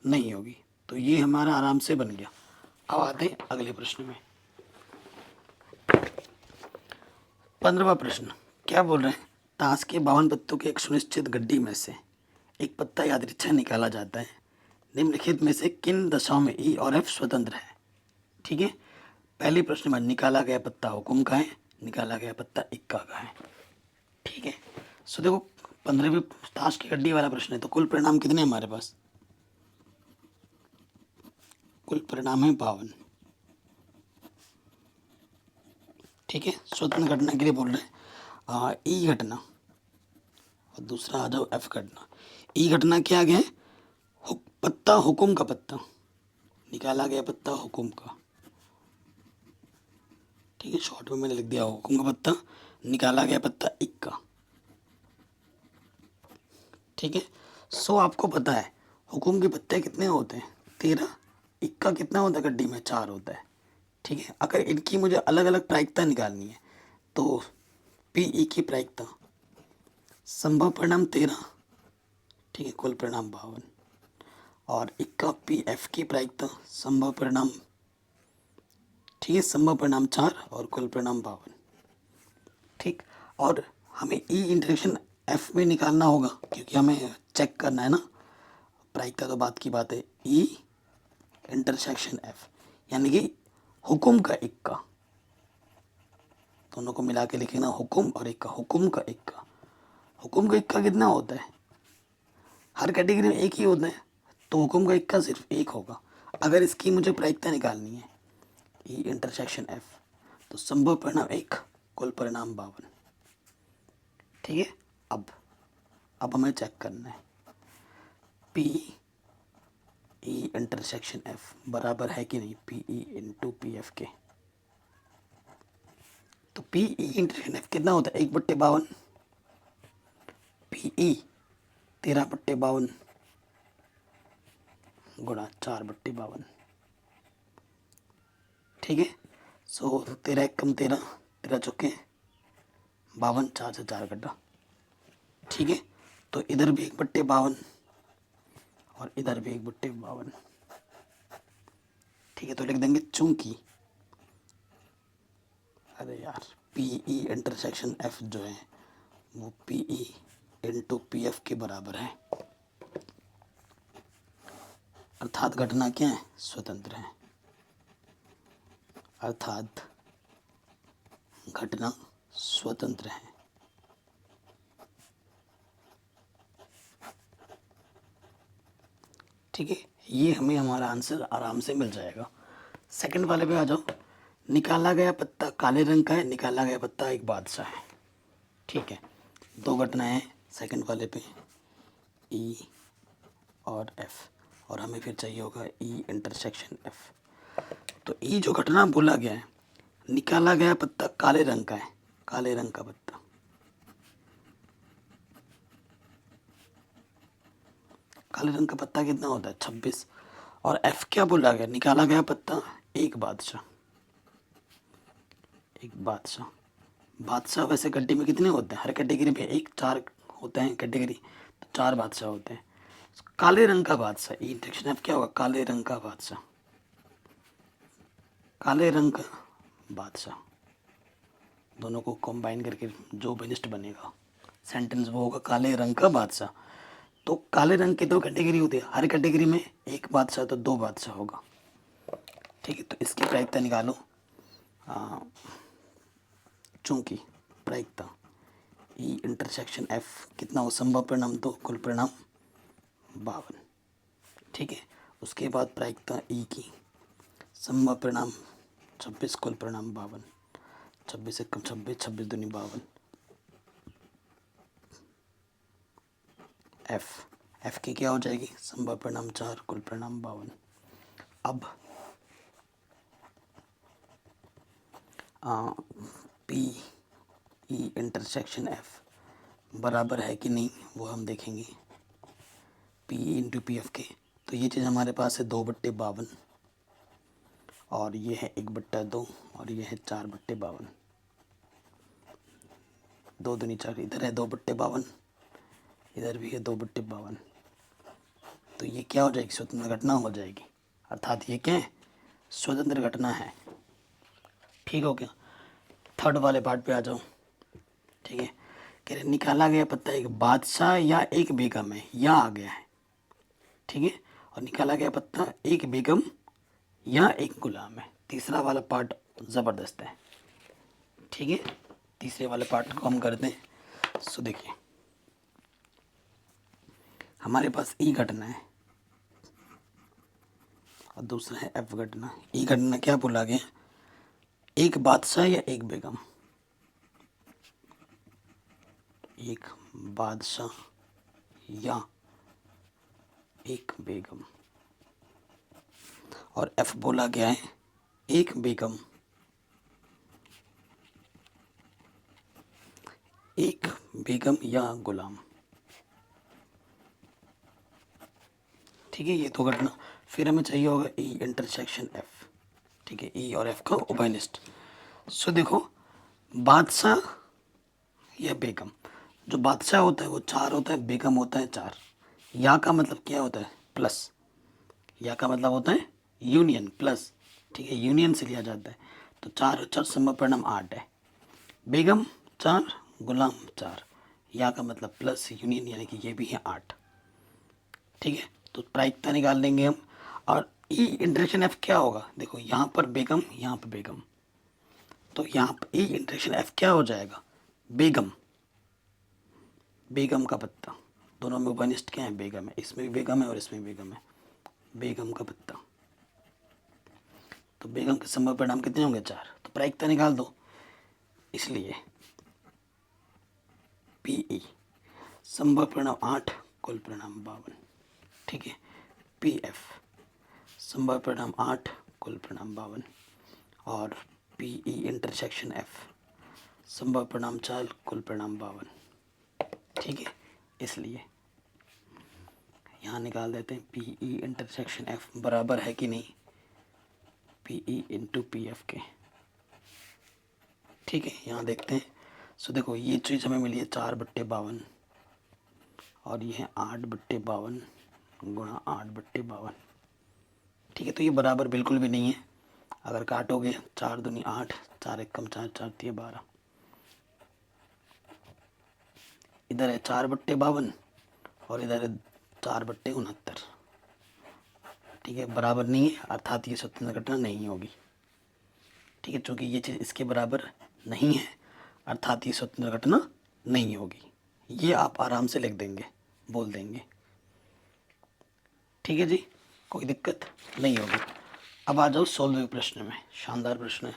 नहीं होगी, तो ये हमारा आराम से बन गया। अब आते हैं अगले प्रश्न में। 15वां प्रश्न क्या बोल रहे हैं, ताश के 52 पत्तों के एक सुनिश्चित गड्डी में से एक पत्ता यादृच्छा निकाला जाता है, निम्नलिखित में से किन दशाओं में ई और एफ स्वतंत्र है। ठीक है, पहले प्रश्न में निकाला गया पत्ता हुकुम का है, निकाला गया पत्ता इक्का का है। ठीक है, सो देखो 15वीं ताश की गड्डी वाला प्रश्न है, तो कुल परिणाम कितने हमारे पास, कुल परिणाम है 52। ठीक है, स्वतंत्र घटना के लिए बोल रहे हैं ई घटना, और दूसरा आ जाओ एफ घटना। ई घटना क्या आ गया है, पत्ता हुकुम का पत्ता, निकाला गया पत्ता हुकुम का। ठीक है, शॉर्ट में मैंने लिख दिया हुकुम का पत्ता, निकाला गया पत्ता इक्का। ठीक है, सो आपको पता है हुकुम के पत्ते कितने होते हैं, 13, इक्का कितना होता है गड्डी में, 4 होता है। ठीक है, अगर इनकी मुझे अलग अलग प्रायिकता निकालनी है, तो पी ई की प्रायिकता संभव परिणाम 13, ठीक है, कुल परिणाम 52, और इक्का पी एफ की प्रायिकता संभव परिणाम, ठीक है, संभव परिणाम 4 और कुल परिणाम 52। ठीक, और हमें ई इंटरेक्शन एफ में निकालना होगा, क्योंकि हमें चेक करना है ना, प्रायिकता तो बात की बात है, ई इंटरसेक्शन एफ यानी कि हुकुम का इक्का, दोनों को मिला के लिखेना, हुकुम और इक्का, हुकुम का इक्का। हुकुम का इक्का कितना होता है, हर कैटेगरी में एक ही होता है, तो हुकुम का इक्का सिर्फ एक होगा। अगर इसकी मुझे प्रायिकता निकालनी है ई इंटरसेक्शन एफ, तो संभव परिणाम 1, कुल परिणाम 52। ठीक है, अब हमें चेक करना है पी ई इंटरसेक्शन एफ बराबर है कि नहीं P E into P F के। तो पी ई इंटरसेक्शन एफ कितना होता है 1/52, पी ई 13/52 गुणा 4/52। ठीक है, सो 13 कम 13, 13 चौके 52, 4 से 4 कटा। ठीक है, तो इधर भी 1/52 और इधर भी 1/52। ठीक है, तो लिख देंगे चूंकि, अरे यार, पी ई इंटरसेक्शन एफ जो है वो P E into P F के बराबर है, अर्थात घटना क्या है, स्वतंत्र है। अर्थात घटना स्वतंत्र है। ठीक है, ये हमें हमारा आंसर आराम से मिल जाएगा। सेकंड वाले पे आ जाओ। निकाला गया पत्ता काले रंग का है, निकाला गया पत्ता एक बादशाह है। ठीक है, दो घटनाएं हैं सेकंड वाले पे, ई और एफ, और हमें फिर चाहिए होगा ई इंटरसेक्शन एफ। तो ई जो घटना बोला गया है, निकाला गया पत्ता काले रंग का है, काले रंग का पत्ता, काले रंग का पत्ता कितना होता है 26। और एफ क्या बोला गया, निकाला गया पत्ता एक बादशाह, एक बादशाह। बादशाह वैसे कैटेगरी में कितने होते हैं, हर कैटेगरी में एक 4 होते हैं कैटेगरी, तो 4 बादशाह होते हैं। काले रंग का बादशाह, ई इंटरसेक्शन एफ क्या होगा, काले रंग का बादशाह, काले रंग का बादशाह, दोनों को कंबाइन करके जो बेनिस्ट बनेगा सेंटेंस वो होगा काले रंग का बादशाह। तो काले रंग की 2 कैटेगरी होती है, हर कैटेगरी में एक बादशाह तो 2 बादशाह होगा। ठीक है, तो इसकी प्रायिकता निकालो। चूंकि प्रायिकता ई इंटरसेक्शन एफ कितना हो, संभव परिणाम 2, कुल परिणाम 52। ठीक है, उसके बाद प्रायिकता ई की, संभव परिणाम 26, कुल परिणाम 52, 26 एक कम 26, 26 दूनी 52। एफ की क्या हो जाएगी, संभव परिणाम 4, कुल परिणाम 52। अब पी ई इंटरसेक्शन एफ बराबर है कि नहीं वो हम देखेंगे P E into P F के। तो ये चीज़ हमारे पास है 2/52 और ये है 1/2 और ये है 4/52, 2 दूनी 4, इधर है 2/52, इधर भी है 2/52। तो ये क्या हो जाएगी, स्वतंत्र घटना हो जाएगी, अर्थात ये क्या है, स्वतंत्र घटना है। ठीक हो गया, थर्ड वाले पार्ट पे आ जाओ। ठीक है, कह रहे निकाला गया पत्ता एक बादशाह या एक बेगम है, या आ गया है। ठीक है, और निकाला गया पत्ता एक बेगम या एक गुलाम है। तीसरा वाला पार्ट ज़बरदस्त है। ठीक है, तीसरे वाले पार्ट को हम करते हैं। सो देखिए, हमारे पास ई घटना है और दूसरा है एफ घटना। ई घटना क्या बोला गया, एक बादशाह या एक बेगम, एक बादशाह या एक बेगम। और एफ बोला गया है एक बेगम, एक बेगम या गुलाम। ठीक है, ये 2 घटना। फिर हमें चाहिए होगा ई इंटरसेक्शन एफ। ठीक है, ई और एफ का उभयनिष्ठ। सो देखो, बादशाह या बेगम, जो बादशाह होता है वो 4 होता है, बेगम होता है 4। या का मतलब क्या होता है, प्लस, या का मतलब होता है यूनियन प्लस। ठीक है, यूनियन से लिया जाता है। तो 4 और 4 संभव परिणाम 8 है, बेगम 4, गुलाम 4, या का मतलब प्लस यूनियन, यानी कि ये भी है 8। ठीक है, तो प्रायिकता निकाल लेंगे हम। और ई इंटरेक्शन एफ क्या होगा, देखो यहाँ पर बेगम, यहाँ पर बेगम, तो यहाँ पर ई इंटरेक्शन एफ क्या हो जाएगा, बेगम, बेगम का पत्ता, दोनों में उपनिष्ठ क्या है, बेगम है, इसमें भी बेगम है और इसमें बेगम है, बेगम का पत्ता। तो बेगम के संभव परिणाम कितने होंगे? 4। तो प्रायिकता निकाल दो। इसलिए पीई संभव परिणाम 8, कुल परिणाम 52। ठीक है। पीएफ संभव परिणाम 8, कुल परिणाम 52। और पीई इंटरसेक्शन एफ संभव परिणाम 4, कुल परिणाम 52। ठीक है। इसलिए यहाँ निकाल देते हैं पीई इंटरसेक्शन एफ बराबर है कि नहीं पीई इंटू पी एफ के। ठीक है। यहाँ देखते हैं। सो देखो ये चीज़ हमें मिली है 4/52 और ये है 8/52 गुणा 8/52। ठीक है। तो ये बराबर बिल्कुल भी नहीं है। अगर काटोगे 4 दूनी 8, 4 एक कम 4, 4 3 12। इधर है 4/52 और इधर है 4/69। ठीक है। बराबर नहीं है, अर्थात ये स्वतंत्र घटना नहीं होगी। ठीक है। चूँकि ये चीज़ इसके बराबर नहीं है अर्थात ये स्वतंत्र घटना नहीं होगी। ये आप आराम से लिख देंगे, बोल देंगे। ठीक है जी, कोई दिक्कत नहीं होगी। अब आ जाओ 16वें प्रश्न में। शानदार प्रश्न है।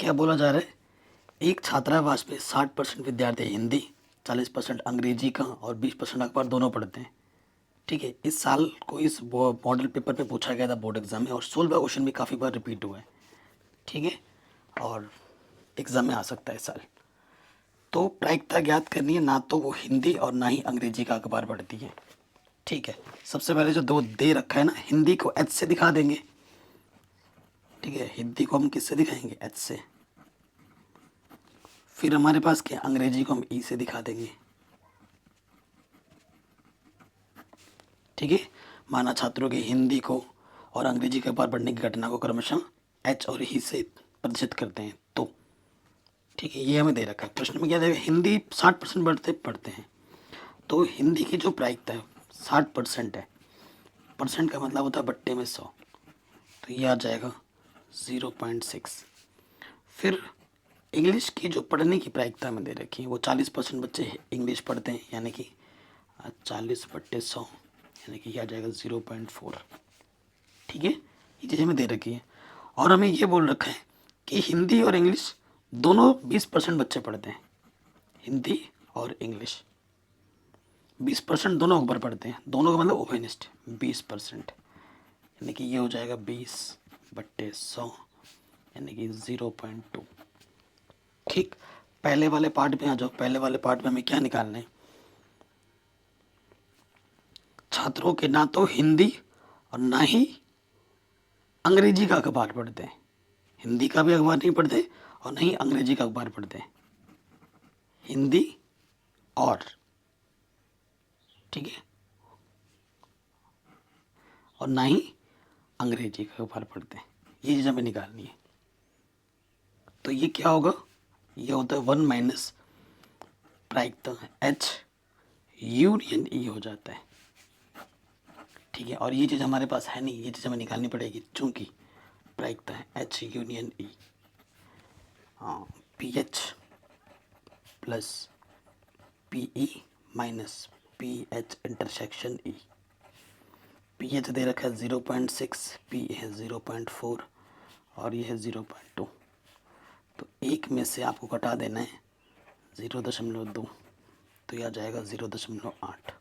क्या बोला जा रहा है? एक छात्रावास में 60% विद्यार्थी हिंदी, 40% अंग्रेजी का और 20% अखबार दोनों पढ़ते हैं। ठीक है। इस साल को इस मॉडल पेपर में पूछा गया था बोर्ड एग्जाम में और 16वां क्वेश्चन भी काफ़ी बार रिपीट हुआ है। ठीक है। और एग्ज़ाम में आ सकता है इस साल। तो प्रायिकता ज्ञात करनी है। ना तो वो हिंदी और ना ही अंग्रेजी का अखबार पढ़ती है। ठीक है। सबसे पहले जो दो दे रखा है ना, हिंदी को एच से दिखा देंगे। ठीक है। हिंदी को हम किससे दिखाएंगे? एच से। फिर हमारे पास क्या? अंग्रेजी को हम ई से दिखा देंगे। ठीक है। माना छात्रों की हिंदी को और अंग्रेजी के अखबार पढ़ने की घटना को क्रमशः एच और ई से प्रदर्शित करते हैं तो। ठीक है। ये हमें दे रखा है प्रश्न में। क्या देगा? हिंदी 60% पढ़ते हैं तो हिंदी की जो प्रायिकता है 60% है। परसेंट का मतलब होता है बट्टे में 100। तो ये आ जाएगा 0.6। फिर इंग्लिश की जो पढ़ने की प्रायिकता में दे रखी है वो 40% बच्चे इंग्लिश पढ़ते हैं, यानी कि 40/100 यानी कि यह आ जाएगा 0.4। ठीक है। ये चीज़ हमें दे रखी है। और हमें ये बोल रखा है कि हिंदी और इंग्लिश दोनों 20% बच्चे पढ़ते हैं। हिंदी और इंग्लिश 20% दोनों अखबार पढ़ते हैं। दोनों का मतलब ओपनिस्ट 20%, यानी कि ये हो जाएगा 20/100 यानी कि 0.2। ठीक। पहले वाले पार्ट में आ जाओ। पहले वाले पार्ट में हमें क्या निकालना है? छात्रों के ना तो हिंदी और ना ही अंग्रेजी का अखबार पढ़ते हैं। हिंदी का भी अखबार नहीं पढ़ते और ना ही अंग्रेजी का अखबार पढ़ते हैं। हिंदी और, ठीक है, और ना ही अंग्रेजी का अखबार पढ़ते हैं। ये चीज़ हमें निकालनी है। तो ये क्या होगा? ये होता है 1 माइनस प्रायिकता एच यूनियन ई हो जाता है। ठीक है। और ये चीज़ हमारे पास है नहीं, ये चीज़ हमें निकालनी पड़ेगी चूँकि प्रायिकता है एच यूनियन ई। हाँ, P H plus P E minus P H intersection E. P H दे रखा है 0.6, पी है 0.4 और ये है 0.2। तो एक में से आपको घटा देना है 0.2, तो यह आ जाएगा 0.8।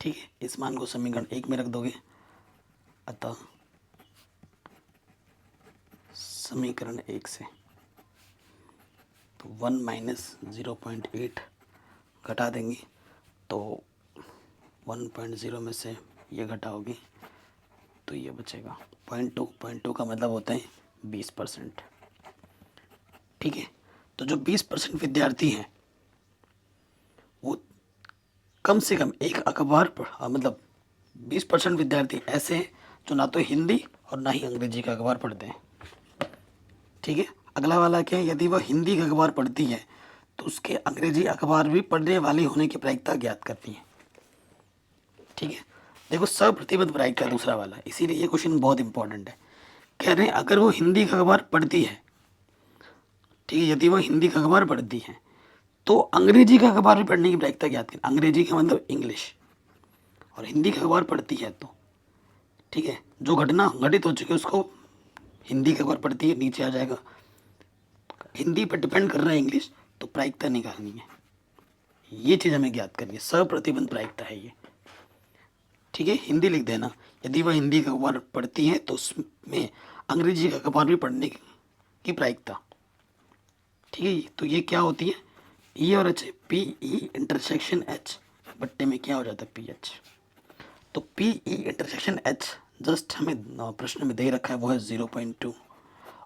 ठीक है। इस मान को समीकरण 1 में रख दोगे। अतः समीकरण 1 से तो 1 माइनस 0.8 घटा देंगे तो 1.0 में से ये घटाओगे तो ये बचेगा 0.2 का मतलब होता है 20%। ठीक है। तो जो 20% विद्यार्थी हैं वो कम से कम एक अखबार पर, मतलब 20% विद्यार्थी ऐसे हैं जो ना तो हिंदी और ना ही अंग्रेजी का अखबार पढ़ते हैं। ठीक है। अगला वाला क्या है? यदि वह हिंदी का अखबार पढ़ती है तो उसके अंग्रेजी अखबार भी पढ़ने वाली होने की प्रायिकता ज्ञात करती है। ठीक है। देखो सप्रतिबद्ध प्रायिकता दूसरा वाला, इसीलिए ये क्वेश्चन बहुत इंपॉर्टेंट है। कह रहे हैं अगर वो हिंदी का अखबार पढ़ती है, ठीक है, यदि वह हिंदी का अखबार पढ़ती है तो अंग्रेजी का अखबार भी पढ़ने की प्रायिकता ज्ञात करें। अंग्रेजी का मतलब इंग्लिश, और हिंदी का अखबार पढ़ती है तो ठीक है, जो घटना घटित हो चुकी है उसको हिंदी का अखबार पढ़ती है, नीचे आ जाएगा। हिंदी पर डिपेंड कर रहा है इंग्लिश, तो प्रायिकता निकालनी है। ये चीज़ हमें ज्ञात करनी है, सप्रतिबंध प्रायिकता है ये। ठीक है, हिंदी लिख देना। यदि वह हिंदी का अखबार पढ़ती है तो उसमें अंग्रेजी का अखबार भी पढ़ने की प्रायिकता। ठीक है, तो ये क्या होती है, ई और H, P E intersection H, बट्टे में क्या हो जाता है, पी एच। तो P E intersection H just हमें प्रश्न में दे रखा है, वो है 0.2,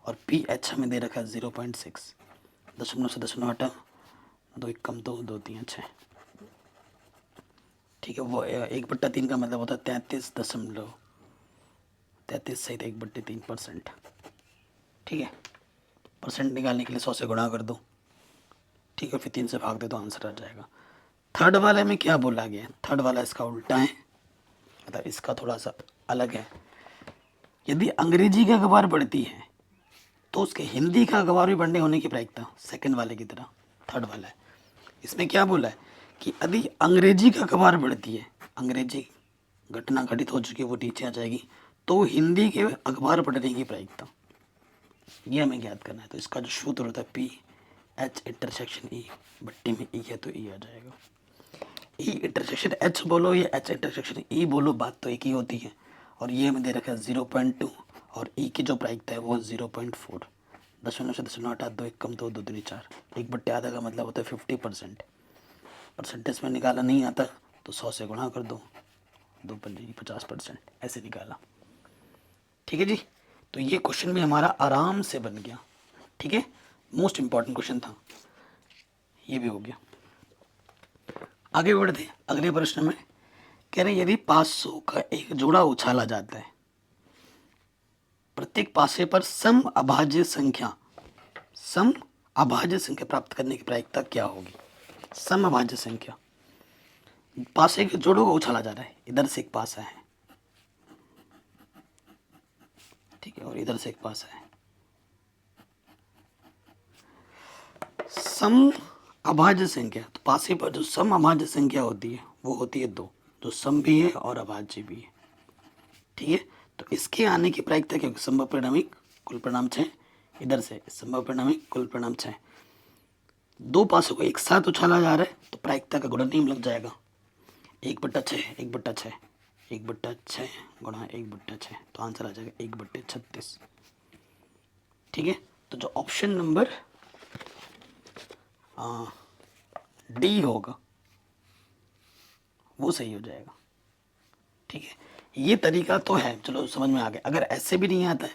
और पी एच हमें दे रखा है 0.6। दशमलव से दशमलव हटा, 2 एक कम 2, 2 3 6। ठीक है, वो 1/3 का मतलब होता है 33 सहित 1/3%। ठीक है, परसेंट निकालने के लिए 100 से गुणा कर दो। ठीक है, फिर 3 से भाग दे तो आंसर आ जाएगा। थर्ड वाले में क्या बोला गया है, थर्ड वाला इसका उल्टा है, मतलब इसका थोड़ा सा अलग है। यदि अंग्रेजी का अखबार पढ़ती है तो उसके हिंदी का अखबार भी पढ़ने होने की प्रायिकता सेकंड वाले की तरह थर्ड वाला है। इसमें क्या बोला है कि यदि अंग्रेजी का अखबार पढ़ती है, अंग्रेजी घटना घटित हो चुकी है वो नीचे आ जाएगी, तो हिंदी के अखबार पढ़ने की प्रायिकता, ये हमें ज्ञात करना है। तो इसका जो सूत्र होता है पी एच इंटरसेक्शन ई, बट्टी में ई है तो ई आ जाएगा। ई इंटरसेक्शन एच बोलो या एच इंटरसेक्शन ई बोलो, बात तो एक ही होती है। और ये हमें दे रखा है 0.2, और ई की जो प्रायिकता है वो 0.4। दशमलव से दशमलव हटा, 2 एक कम 2, 2 दूनी 4, 1/8 का मतलब होता है 50%। परसेंटेज में निकाला नहीं आता तो 100 से गुणा कर दो, 2 पंजे 50%, ऐसे निकाला। ठीक है जी, तो ये क्वेश्चन भी हमारा आराम से बन गया। ठीक है, मोस्ट इम्पॉर्टेंट क्वेश्चन था, ये भी हो गया। आगे बढ़ते अगले प्रश्न में। कह रहे यदि 500 का एक जोड़ा उछाला जाता है, प्रत्येक पासे पर सम अभाज्य संख्या प्राप्त करने की प्रायिकता क्या होगी। सम अभाज्य संख्या, पासे के जोड़ों को उछाला जा रहा है, इधर से एक पासा है, ठीक है, और इधर से एक पासा है। सम अभाज्य संख्या, तो पासे पर जो सम अभाज्य संख्या होती है वो होती है 2, जो सम भी है और अभाज्य भी है। ठीक है, तो इसके आने की प्रायिकता क्या होगी, संभव परिणामिक कुल परिणाम 6, इधर से संभव परिणामिक कुल परिणाम 6। दो पासों को एक साथ उछाला जा रहा है तो प्रायिकता का गुणा नियम लग जाएगा, 1/6 1/6 1/6 गुणा 1/6, तो आंसर आ जाएगा 1/36। ठीक है, तो जो ऑप्शन नंबर डी होगा वो सही हो जाएगा। ठीक है, ये तरीका तो है, चलो समझ में आ गया। अगर ऐसे भी नहीं आता है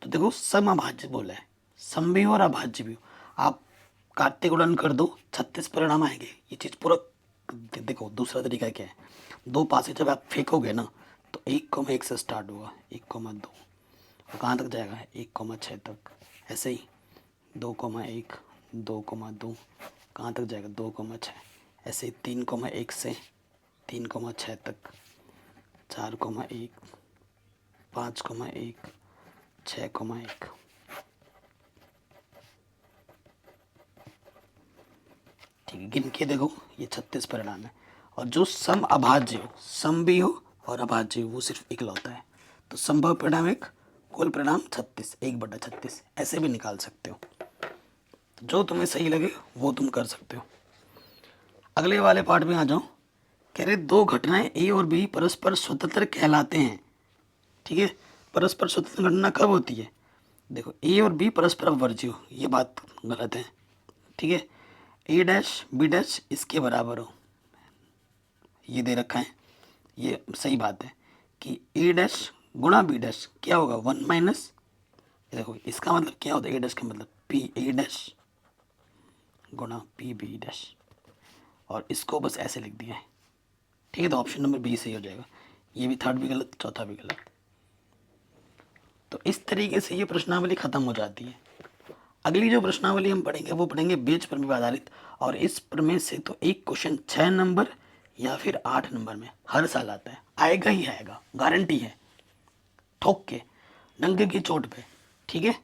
तो देखो सम अभाज्य बोला है, सम भी हो और अभाज्य भी हो, आप काटते गुणन कर दो, 36 परिणाम आएंगे। ये चीज़ पूरा देखो। दूसरा तरीका क्या है, दो पासे जब आप फेंकोगे ना तो 1,1 से स्टार्ट होगा, 1,2 और कहाँ तक जाएगा 1,6 तक, ऐसे ही 2,1 2,2 कहाँ तक जाएगा 2,6, ऐसे ही 3,1 से 3,6 तक, 4,1 5,1 6,1। ठीक है, गिन के देखो ये 36 परिणाम है। और जो सम अभाज्य हो, सम भी हो और अभाज्य हो, वो सिर्फ इकलौता है। तो संभव परिणाम 1, कुल परिणाम 36, 1/36, ऐसे भी निकाल सकते हो। जो तुम्हें सही लगे वो तुम कर सकते हो। अगले वाले पार्ट में आ जाओ। कह रहे दो घटनाएं ए और बी परस्पर स्वतंत्र कहलाते हैं। ठीक है, परस्पर स्वतंत्र घटना कब होती है, देखो ए और बी परस्पर अवर्ज्य हो, ये बात गलत है। ठीक है, ए डैश बी डैश इसके बराबर हो, ये दे रखा है, ये सही बात है कि ए डैश गुणा बी डैश क्या होगा 1 माइनस, देखो इसका मतलब क्या होता है, ए डैश का मतलब पी ए डैश गुणा पी बी डैश, और इसको बस ऐसे लिख दिया है। ठीक है, तो ऑप्शन नंबर बी सही हो जाएगा। ये भी थर्ड भी गलत, चौथा भी गलत। तो इस तरीके से ये प्रश्नावली खत्म हो जाती है। अगली जो प्रश्नावली हम पढ़ेंगे वो पढ़ेंगे बीज प्रमेय पर आधारित, और इस प्रमेय से तो एक क्वेश्चन 6 नंबर या फिर 8 नंबर में हर साल आता है, आएगा ही आएगा, गारंटी है, ठोक के डंके की चोट पे। ठीक है,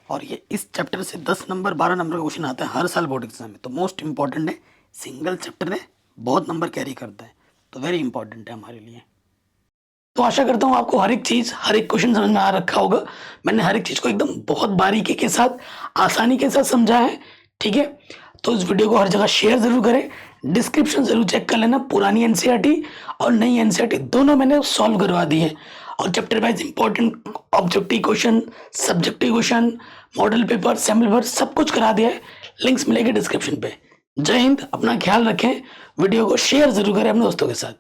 और ये इस चैप्टर से 10 नंबर 12 नंबर का क्वेश्चन आता है हर साल बोर्ड एग्जाम में। तो मोस्ट इंपॉर्टेंट है, सिंगल चैप्टर है, बहुत नंबर कैरी करता है, तो वेरी इंपॉर्टेंट है हमारे लिए। तो आशा करता हूँ आपको हर एक चीज़, हर एक क्वेश्चन समझ में आ रखा होगा। मैंने हर एक चीज़ को एकदम बहुत बारीकी के साथ, आसानी के साथ समझा है, ठीक है। तो इस वीडियो को हर जगह शेयर ज़रूर करें, डिस्क्रिप्शन ज़रूर चेक कर लेना, पुरानी एनसीईआरटी और नई एनसीईआरटी दोनों मैंने सॉल्व करवा दी है, और chapter wise important objective question, subjective question, model paper, sample paper सब कुछ करा दिया है। लिंक्स मिलेंगे डिस्क्रिप्शन पे। जय हिंद, अपना ख्याल रखें, वीडियो को शेयर ज़रूर करें अपने दोस्तों के साथ।